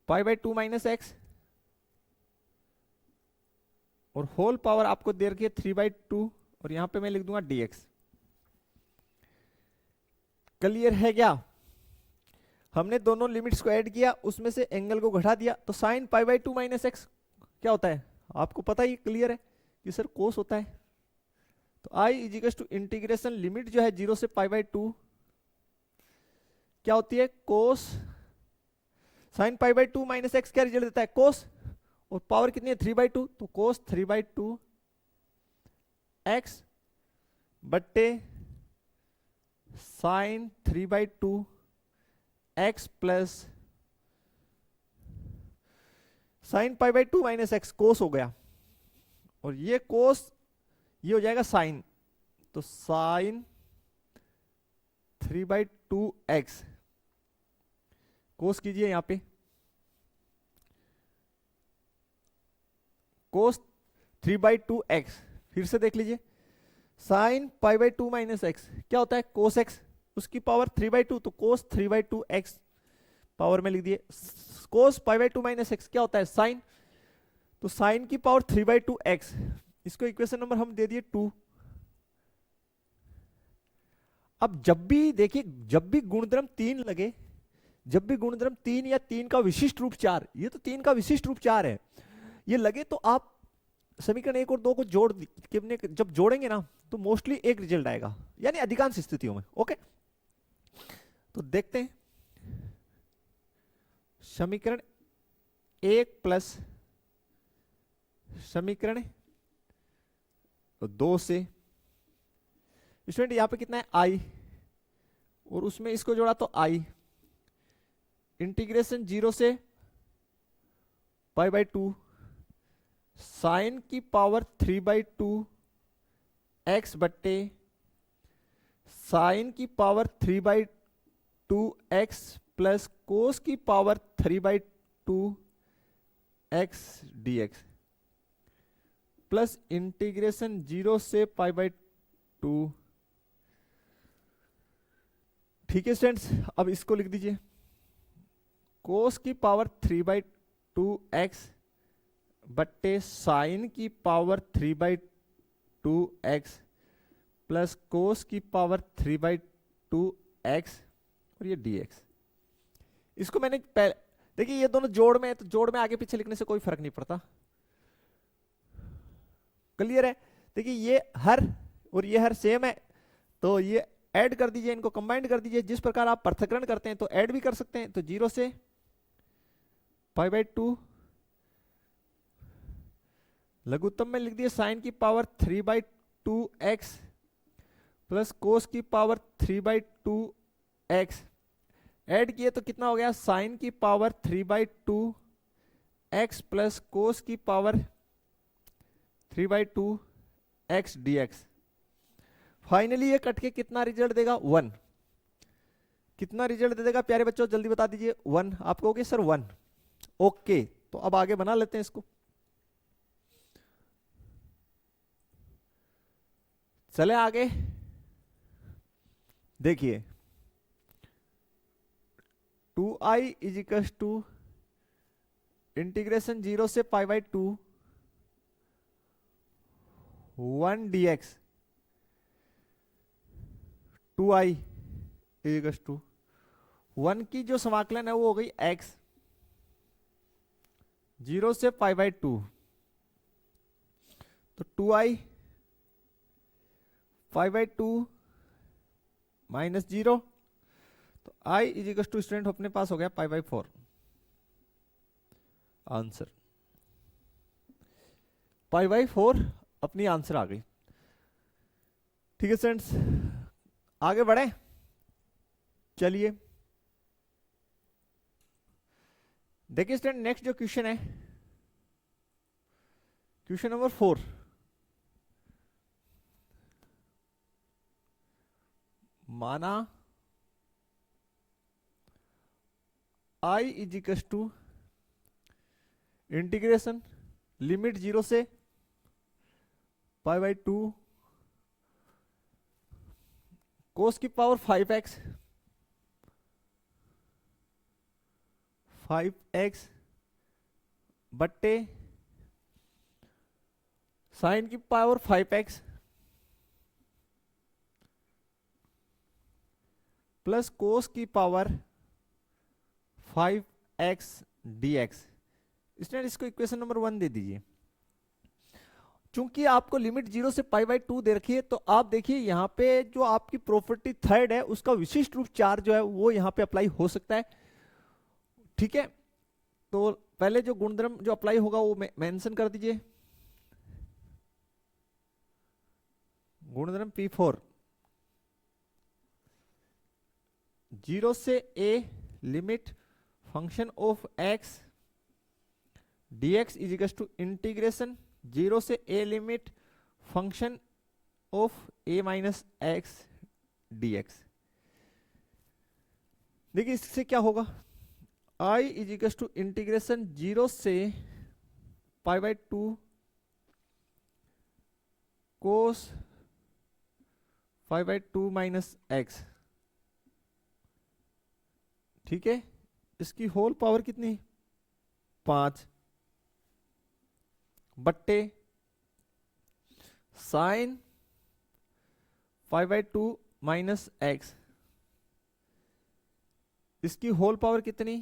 π/2 माइनस एक्स और होल पावर आपको दे रखी है 3/2 और यहां पे मैं लिख दूंगा dx। क्लियर है क्या? हमने दोनों लिमिट्स को ऐड किया, उसमें से एंगल को घटा दिया, तो साइन π/2 माइनस एक्स क्या होता है आपको पता ही, क्लियर है कि सर कोस होता है। तो i is equal to integration limit जो है 0 से π/2 क्या होती है, कोस साइन π/2 माइनस एक्स क्या रिजल्ट देता है, कोस, और पावर कितनी है 3/2, तो कोस 3/2 एक्स बट्टे साइन 3/2 एक्स plus sine π/2 minus x cos हो गया, और ये कोस ये हो जाएगा साइन, तो साइन 3/2 एक्स कोस कीजिए यहां पे, कोस 3/2 एक्स, फिर से देख लीजिए साइन π/2 माइनस एक्स क्या होता है, कोस एक्स, उसकी पावर 3/2, तो कोस 3/2 एक्स पावर में लिख दिए, कोस π/2 माइनस एक्स क्या होता है साइन, तो साइन की पावर 3/2 एक्स, इसको इक्वेशन नंबर हम दे दिए 2। अब जब भी देखिए, जब भी गुणधर्म 3 लगे, जब भी गुणधर्म 3 या 3 का विशिष्ट रूप 4, ये तो 3 का विशिष्ट रूप 4 है, ये लगे तो आप समीकरण 1 और 2 को जब जोड़ेंगे ना तो मोस्टली एक रिजल्ट आएगा, यानी अधिकांश स्थितियों में, ओके। तो देखते हैं समीकरण 1 प्लस समीकरण 2 से स्टूडेंट यहां पे कितना है आई, और उसमें इसको जोड़ा तो आई, इंटीग्रेशन 0 से पाई बाई 2 साइन की पावर 3/2 एक्स बट्टे साइन की पावर 3/2 एक्स प्लस कोस की power 3/2 x dx plus integration 0 से पाई/2। ठीक है स्टूडेंट्स, अब इसको लिख दीजिए कोस की पावर 3/2 एक्स बट्टे साइन की पावर 3/2 एक्स प्लस कोस की पावर 3/2 एक्स और ये dx। इसको मैंने देखिए ये दोनों जोड़ में है, तो जोड़ में आगे पीछे लिखने से कोई फर्क नहीं पड़ता। क्लियर है? देखिए ये हर और ये हर सेम है, तो ये ऐड कर दीजिए, इनको कंबाइंड कर दीजिए। जिस प्रकार आप पृथक्करण करते हैं तो ऐड भी कर सकते हैं। तो 0 से पाई/2 लघुत्तम में लिख दिए साइन की पावर 3/2 एक्स प्लस कोस की पावर 3/2 एक्स। ऐड किए तो कितना हो गया, साइन की पावर 3/2 एक्स प्लस कोस की पावर 3/2 एक्स dx। फाइनली ये कट के कितना रिजल्ट देगा, 1। कितना रिजल्ट दे देगा प्यारे बच्चों, जल्दी बता दीजिए। 1। आप कहोगे सर 1। ओके, तो अब आगे बना लेते हैं इसको। चले आगे, देखिए 2i is equal to integration 0 से पाई/2 1 dx 2i is equal to 1 की जो समाकलन है वो हो गई x 0 से पाई/2, तो 2i पाई/2 माइनस 0, तो i is equal to student अपने पास हो गया पाई/4 आंसर। पाई/4 अपनी आंसर आ गई। ठीक है स्टूडेंट्स, आगे बढ़े। चलिए देखिए स्टूडेंट, नेक्स्ट जो क्वेश्चन है, क्वेश्चन नंबर 4। माना i is equal to integration limit 0 से पाई/2 कोस की पावर 5x 5x बट्टे साइन की पावर 5x प्लस कोस की पावर 5x dx। इसलिए इसको इक्वेशन नंबर 1 दे दीजिए। चूंकि आपको लिमिट 0 से पाई/2 दे रखी है, तो आप देखिए यहाँ पे जो आपकी प्रॉपर्टी थर्ड है उसका विशिष्ट रूप 4 जो है वो यहाँ पे अप्लाई हो सकता है। ठीक है, तो पहले जो गुणधर्म जो अप्लाई होगा वो मेंशन कर दीजिए। गुणधर्म P4 0 से a limit function of x dx is equal to integration 0 से a limit function of a minus x dx। देखिए इससे क्या होगा, i is equal to integration 0 से पाई/2 कोस 5/2 माइनस x। ठीक है, इसकी होल पावर कितनी, 5 बट्टे साइन 5/2 माइनस x। इसकी होल पावर कितनी,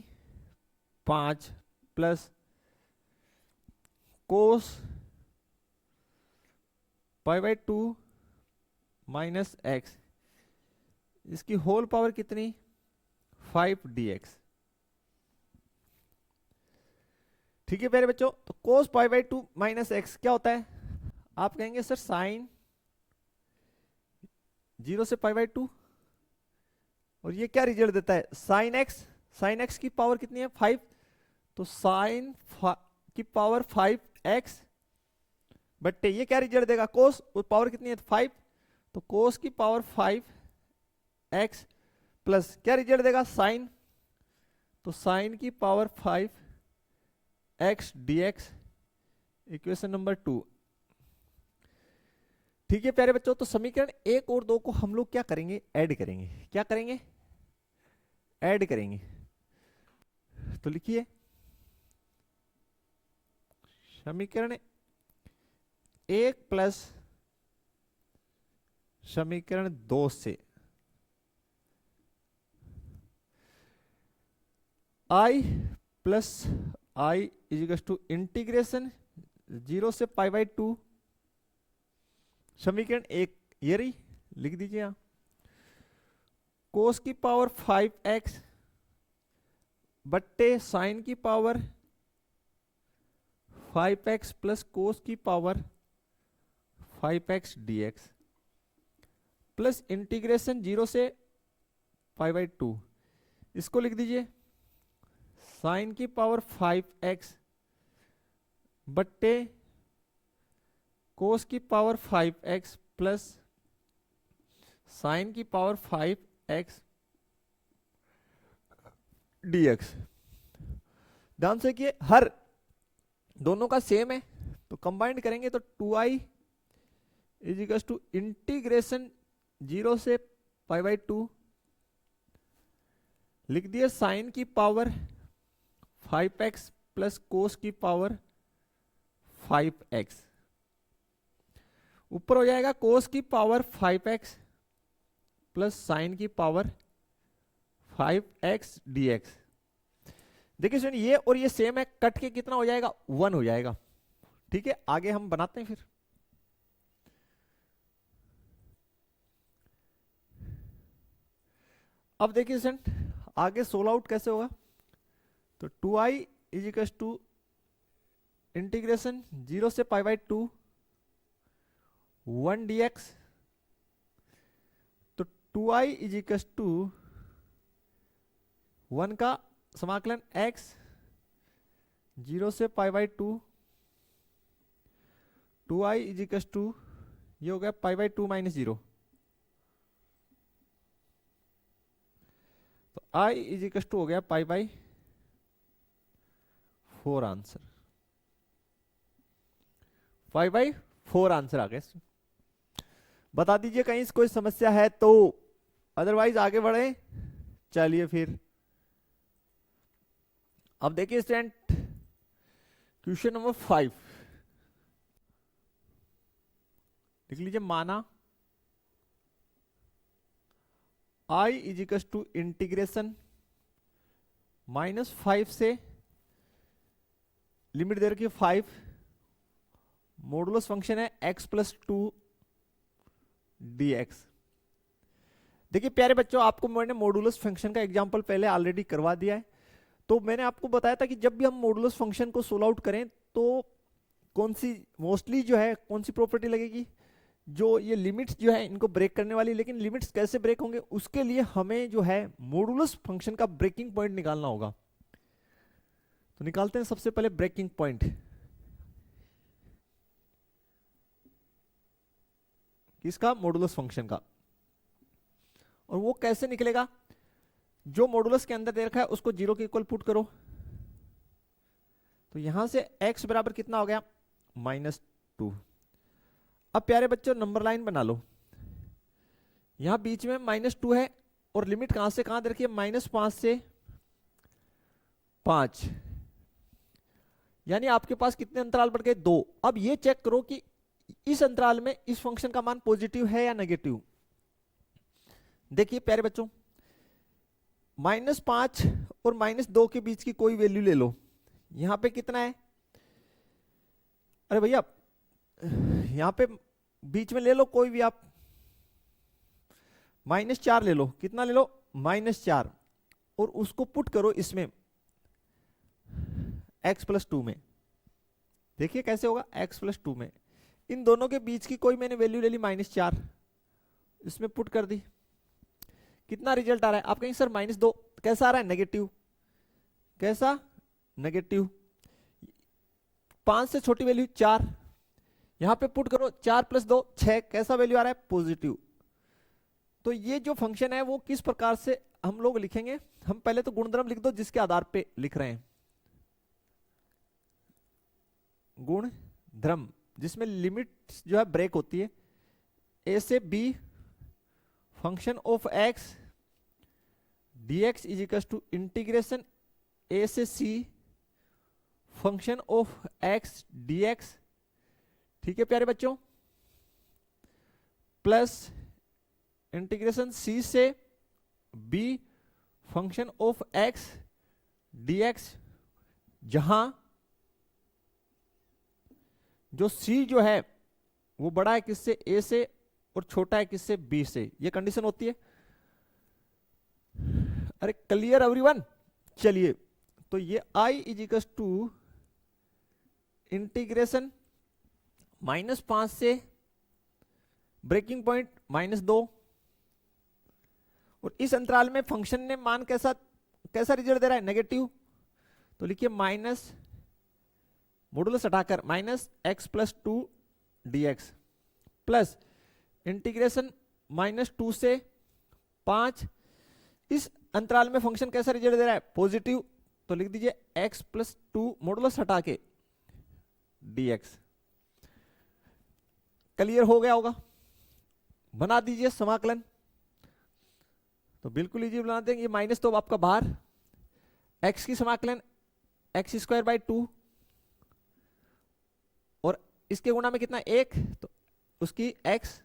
5 प्लस कोस 5/2 माइनस x। इसकी होल पावर कितनी, 5dx। ठीक है प्यारे बच्चों, तो cos pi by 2 minus x क्या होता है? आप कहेंगे सर साइन 0 से पाई बाई 2, और ये क्या रिजल्ट देता है? Sine x. साइन एक्स की पावर कितनी है? 5। तो साइन की पावर 5x बट्टे ये क्या रिजल्ट देगा? कोस, और पावर कितनी है? 5। तो कोस की पावर 5x प्लस क्या रिजल्ट देगा? साइन। तो साइन की power 5x dx, equation number 2। ठीक है प्यारे बच्चों, तो समीकरण 1 और 2 को हम लोग क्या करेंगे? ऐड करेंगे। क्या करेंगे? ऐड करेंगे। तो लिखिए समीकरण 1 प्लस समीकरण 2 से i plus i is equal to integration 0 से पाई बाई 2 समीकरण 1 ये रही, लिख दीजिए यहां। कोस की पावर 5x बट्टे साइन की पावर 5x प्लस कोस की power 5x dx plus integration 0 से पाई बाई 2, इसको लिख दीजिए साइन की पावर 5x बट्टे कोस की पावर 5x प्लस साइन की पावर 5x dx। ध्यान से कि हर दोनों का सेम है, तो कंबाइंड करेंगे तो 2i is equal to integration 0 से पाई बाई 2 लिख दिए साइन की पावर 5x प्लस कोस की पावर 5x, ऊपर हो जाएगा कोस की पावर 5x प्लस साइन की पावर 5x dx। देखिए सुनिए, ये और ये सेम है, कट के कितना हो जाएगा? 1 हो जाएगा। ठीक है, आगे हम बनाते हैं फिर। अब देखिए स्टूडेंट, आगे सोल्व आउट कैसे होगा? तो 2i is equal to integration 0 से पाई बाई 2 1 dx। तो 2i इज इक्वल टू 1 का समाकलन x 0 से pi by 2 2i is equal to ये हो गया पाई बाई 2 माइनस 0। तो i इज इक्वल टू हो गया पाई बाई 4 आंसर। 5/4 आंसर आ गया। बता दीजिए कहीं से कोई समस्या है तो, अदरवाइज आगे बढ़े। चलिए फिर अब देखिए स्टूडेंट, क्वेश्चन नंबर 5 लिख लीजिए। माना i is equal to integration -5 से लिमिट दे रखी है 5, मॉडुलस फंक्शन है x प्लस 2 dx। देखिए प्यारे बच्चों, आपको मैंने मॉडुलस फंक्शन का एग्जांपल पहले ऑलरेडी करवा दिया है। तो मैंने आपको बताया था कि जब भी हम मॉडुलस फंक्शन को सोल्व आउट करें तो कौन सी मोस्टली जो है कौन सी प्रॉपर्टी लगेगी, जो ये लिमिट्स जो है इनको ब्रेक करने वाली। लेकिन लिमिट्स कैसे ब्रेक होंगे, उसके लिए हमें जो है मॉडुलस फंक्शन का ब्रेकिंग पॉइंट निकालना होगा। तो निकालते हैं सबसे पहले ब्रेकिंग पॉइंट किसका? मॉडुलस फंक्शन का। और वो कैसे निकलेगा? जो मॉडुलस के अंदर दे रखा है उसको 0 के इक्वल पुट करो। तो यहां से x बराबर कितना हो गया? -2। अब प्यारे बच्चों नंबर लाइन बना लो। यहां बीच में -2 है और लिमिट कहां से कहां दे रखी है? -5 से 5, यानी आपके पास कितने अंतराल बढ़ गए? 2। अब ये चेक करो कि इस अंतराल में इस फंक्शन का मान पॉजिटिव है या नेगेटिव। देखिए प्यारे बच्चों, -5 और -2 के बीच की कोई वैल्यू ले लो। यहां पे कितना है? अरे भैया यहां पे बीच में ले लो कोई भी आप, -4 ले लो। कितना ले लो? -4। और उसको पुट करो इसमें x+2 में। देखिए कैसे होगा, x+2 में इन दोनों के बीच की कोई मैंने वैल्यू ले ली -4, इसमें पुट कर दी। कितना रिजल्ट आ रहा है? आप कहेंगे सर -2, कैसा आ रहा है? नेगेटिव। कैसा? नेगेटिव। 5 से छोटी वैल्यू 4, यहां पे पुट करो 4 + 2 6, कैसा वैल्यू आ रहा है? पॉजिटिव। तो ये जो फंक्शन है वो किस प्रकार से हम लोग लिखेंगे? हम पहले तो गुणधर्म लिख दो जिसके आधार पे लिख रहे हैं। गुणधर्म जिसमें लिमिट जो है ब्रेक होती है। a से b function of x dx is equal to integration a से c function of x dx, ठीक है प्यारे बच्चों, प्लस इंटीग्रेशन c से b function of x dx, जहां जो c जो है वो बड़ा है किससे? a से, और छोटा है किससे? b से। ये कंडीशन होती है। अरे क्लियर एवरीवन? चलिए, तो ये i is equal to integration -5 से ब्रेकिंग पॉइंट -2, और इस अंतराल में फंक्शन ने मान कैसा रिजल्ट दे रहा है? नेगेटिव। तो लिखिए माइनस मॉडुलस हटाकर -x+2 dx प्लस इंटीग्रेशन -2 से 5, इस अंतराल में फंक्शन कैसा रिजल्ट दे रहा है? पॉजिटिव। तो लिख दीजिए x+2 मॉडुलस हटा के dx। क्लियर हो गया होगा? बना दीजिए समाकलन। तो बिल्कुल इजी बना देंगे। ये माइनस तो आपका बाहर, x की समाकलन x² 2, और इसके गुणा में कितना? 1, तो उसकी x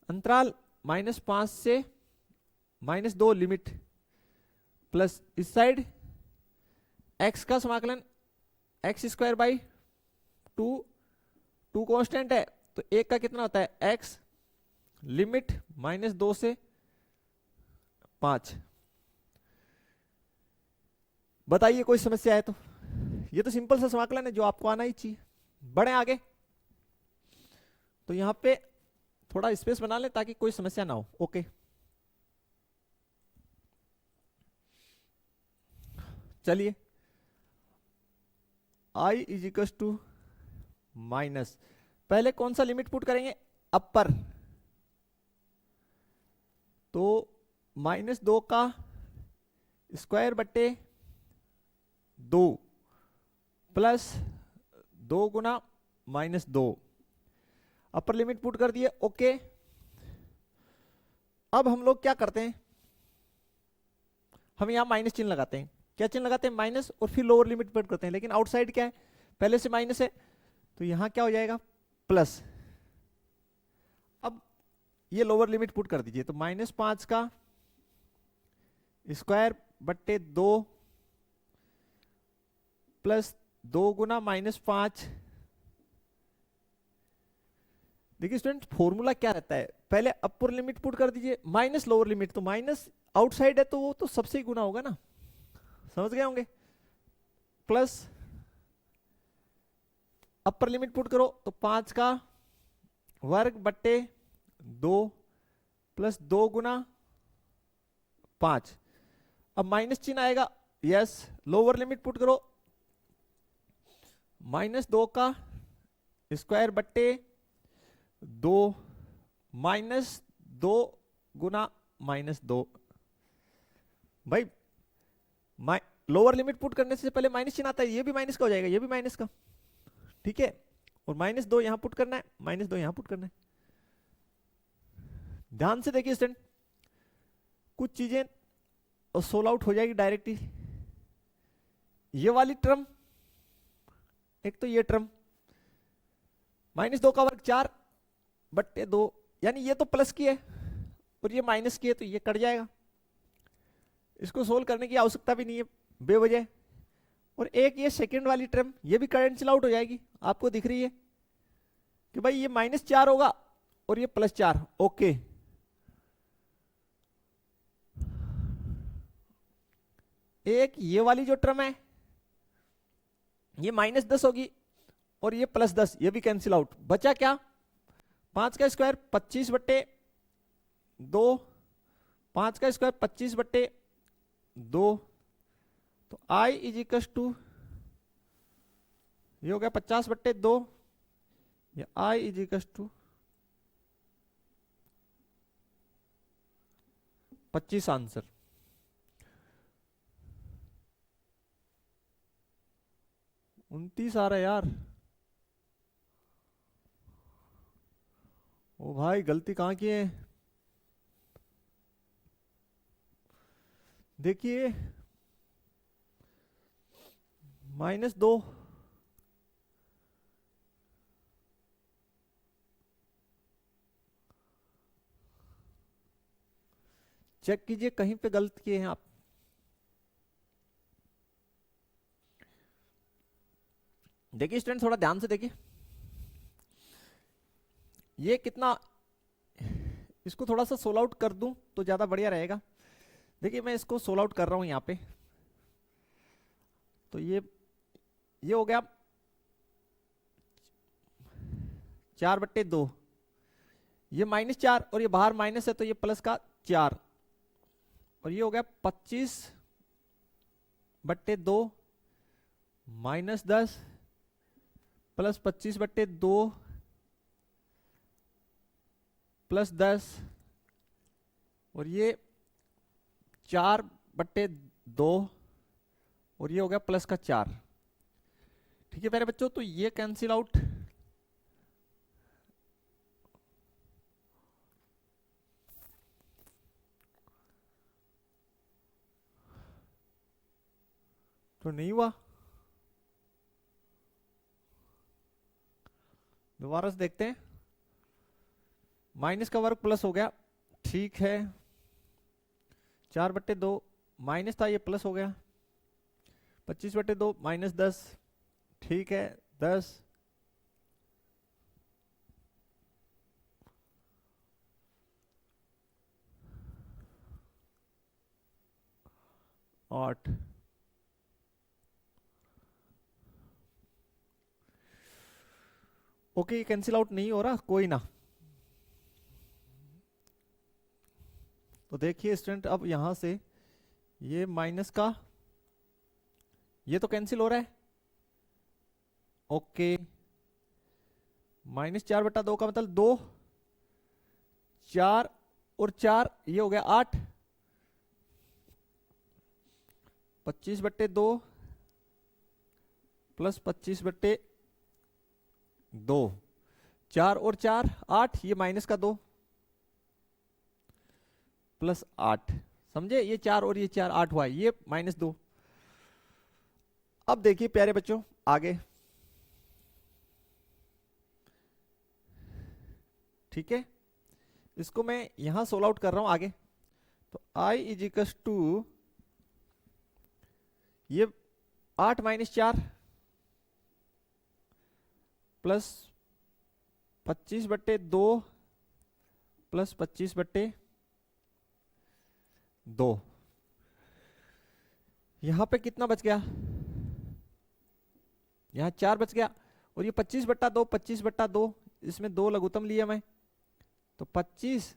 अंतराल -5 से -2 लिमिट, प्लस इस साइड x का समाकलन x² 2, 2 कांस्टेंट है तो 1 का कितना होता है? x लिमिट -2 से 5। बताइए कोई समस्या है तो? ये तो सिंपल सा समाकलन है जो आपको आना ही चाहिए। बढ़े आगे। तो यहां पे थोड़ा स्पेस बना लें ताकि कोई समस्या ना हो। ओके, चलिए, i is equal to minus, पहले कौन सा लिमिट पुट करेंगे? अपर। तो -2 का स्क्वायर बट्टे 2 प्लस 2 गुना -2, अपर लिमिट पुट कर दिए। ओके, अब हम लोग क्या करते हैं? हम यहां माइनस चिन्ह लगाते हैं। क्या चिन्ह लगाते हैं? माइनस, और फिर लोअर लिमिट पुट करते हैं। लेकिन आउटसाइड क्या है? पहले से माइनस है, तो यहां क्या हो जाएगा? प्लस। अब ये लोअर लिमिट पुट कर दीजिए। तो -5 का स्क्वायर बट्टे 2 प्लस 2 गुना -5। देखिए स्टूडेंट, फॉर्मूला क्या रहता है? पहले अपर लिमिट पुट कर दीजिए माइनस लोअर लिमिट, तो माइनस आउटसाइड है तो वो तो सबसे ही गुना होगा ना, समझ गए होंगे। प्लस अपर लिमिट पुट करो तो 5 का वर्ग बट्टे 2 प्लस 2 गुना 5। अब माइनस चिन्ह आएगा, यस। लोअर लिमिट पुट करो, -2 का स्क्वायर बट्टे 2 -2 गुना -2। भाई लोअर लिमिट पुट करने से पहले माइनस चिन्ह आता है, ये भी माइनस का हो जाएगा, ये भी माइनस का, ठीक है। और -2 यहां पुट करना है, -2 यहां पुट करना है। ध्यान से देखिए स्टूडेंट, कुछ चीजें सोल्व आउट हो जाएगी डायरेक्टली। ये वाली टर्म, एक तो ये टर्म -2 का वर्ग 4 बट्टे 2, यानी ये तो प्लस की है और ये माइनस की है, तो ये कट जाएगा। इसको सोल्व करने की आवश्यकता भी नहीं है बेवजह। और एक ये सेकंड वाली टर्म, ये भी कैंसिल आउट हो जाएगी। आपको दिख रही है कि भाई ये -4 होगा और ये +4। ओके, एक ये वाली जो टर्म है ये -10 होगी और ये +10, ये भी कैंसिल आउट। बचा क्या? 5 का स्क्वायर 25/2, 5 का स्क्वायर 25/2, तो I इज इक्वल टू ये हो गया 50/2, या I is equal to 25 answer. उनतीस आ रहा है यार। ओ भाई गलती कहाँ की है? देखिए -2, चेक कीजिए कहीं पे गलत किए हैं आप। देखिए स्टूडेंट थोड़ा ध्यान से देखिए, ये कितना, इसको थोड़ा सा सोल्व आउट कर दूं तो ज्यादा बढ़िया रहेगा। देखिए मैं इसको सोल्व आउट कर रहा हूं यहाँ पे, तो ये हो गया 4/2, ये -4 और ये बाहर माइनस है तो ये प्लस का 4, और ये हो गया 25/2 -10 प्लस 25/2 प्लस 10, और ये 4/2 और ये हो गया प्लस का 4। ठीक है प्यारे बच्चों, तो ये कैंसिल आउट, तो नहीं हुआ। दोबारा से देखते हैं, माइनस का वर्ग प्लस हो गया, ठीक है, 4/2 माइनस था ये प्लस हो गया, 25/2 -10, ठीक है, 10, आठ, ओके, कैंसिल आउट नहीं हो रहा, कोई ना। तो देखिए स्टूडेंट अब यहां से ये माइनस का ये तो कैंसिल हो रहा है, ओके, -4/2 का मतलब 2, 4 और 4 ये हो गया 8, 25/2 प्लस 25/2, 4 और 4 8, ये माइनस का 2 प्लस 8, समझे, ये 4 और ये 4 8 हुआ, ये -2। अब देखिए प्यारे बच्चों आगे, ठीक है, इसको मैं यहां सोल्व आउट कर रहा हूं आगे। तो I इज इक्वल टू ये 8 - 4 प्लस 25/2 प्लस 25/2, यहां पे कितना बच गया? यहां 4 बच गया, और ये 25/2 25/2, इसमें 2 लघुत्तम लिया मैं, तो 25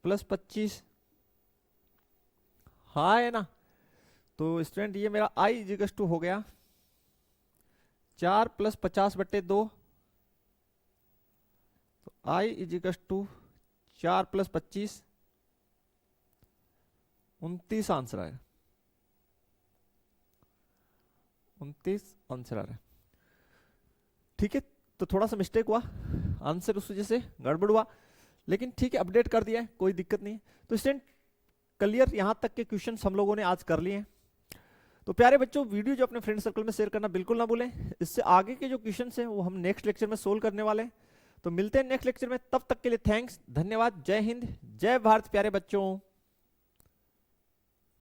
प्लस 25, हाँ है ना। तो स्टूडेंट ये मेरा I इज इक्वल टू हो गया 4 प्लस 50/2, तो I is equal to 4 plus 25, 29 answer आया, 29 आंसर आ रहा है। ठीक है, तो थोड़ा सा मिस्टेक हुआ, आंसर उस वजह से गड़बड़ हुआ, लेकिन ठीक है अपडेट कर दिया है, कोई दिक्कत नहीं है। तो स्टूडेंट क्लियर, यहां तक के क्वेश्चंस हम लोगों ने आज कर लिए हैं। तो प्यारे बच्चों वीडियो जो अपने फ्रेंड सर्कल में शेयर करना बिल्कुल ना भूलें। इससे आगे के जो क्वेश्चंस हैं वो हम नेक्स्ट लेक्चर में सोल्व करने वाले हैं। तो मिलते हैं नेक्स्ट लेक्चर में, तब तक के लिए थैंक्स, धन्यवाद, जय हिंद, जय भारत प्यारे बच्चों।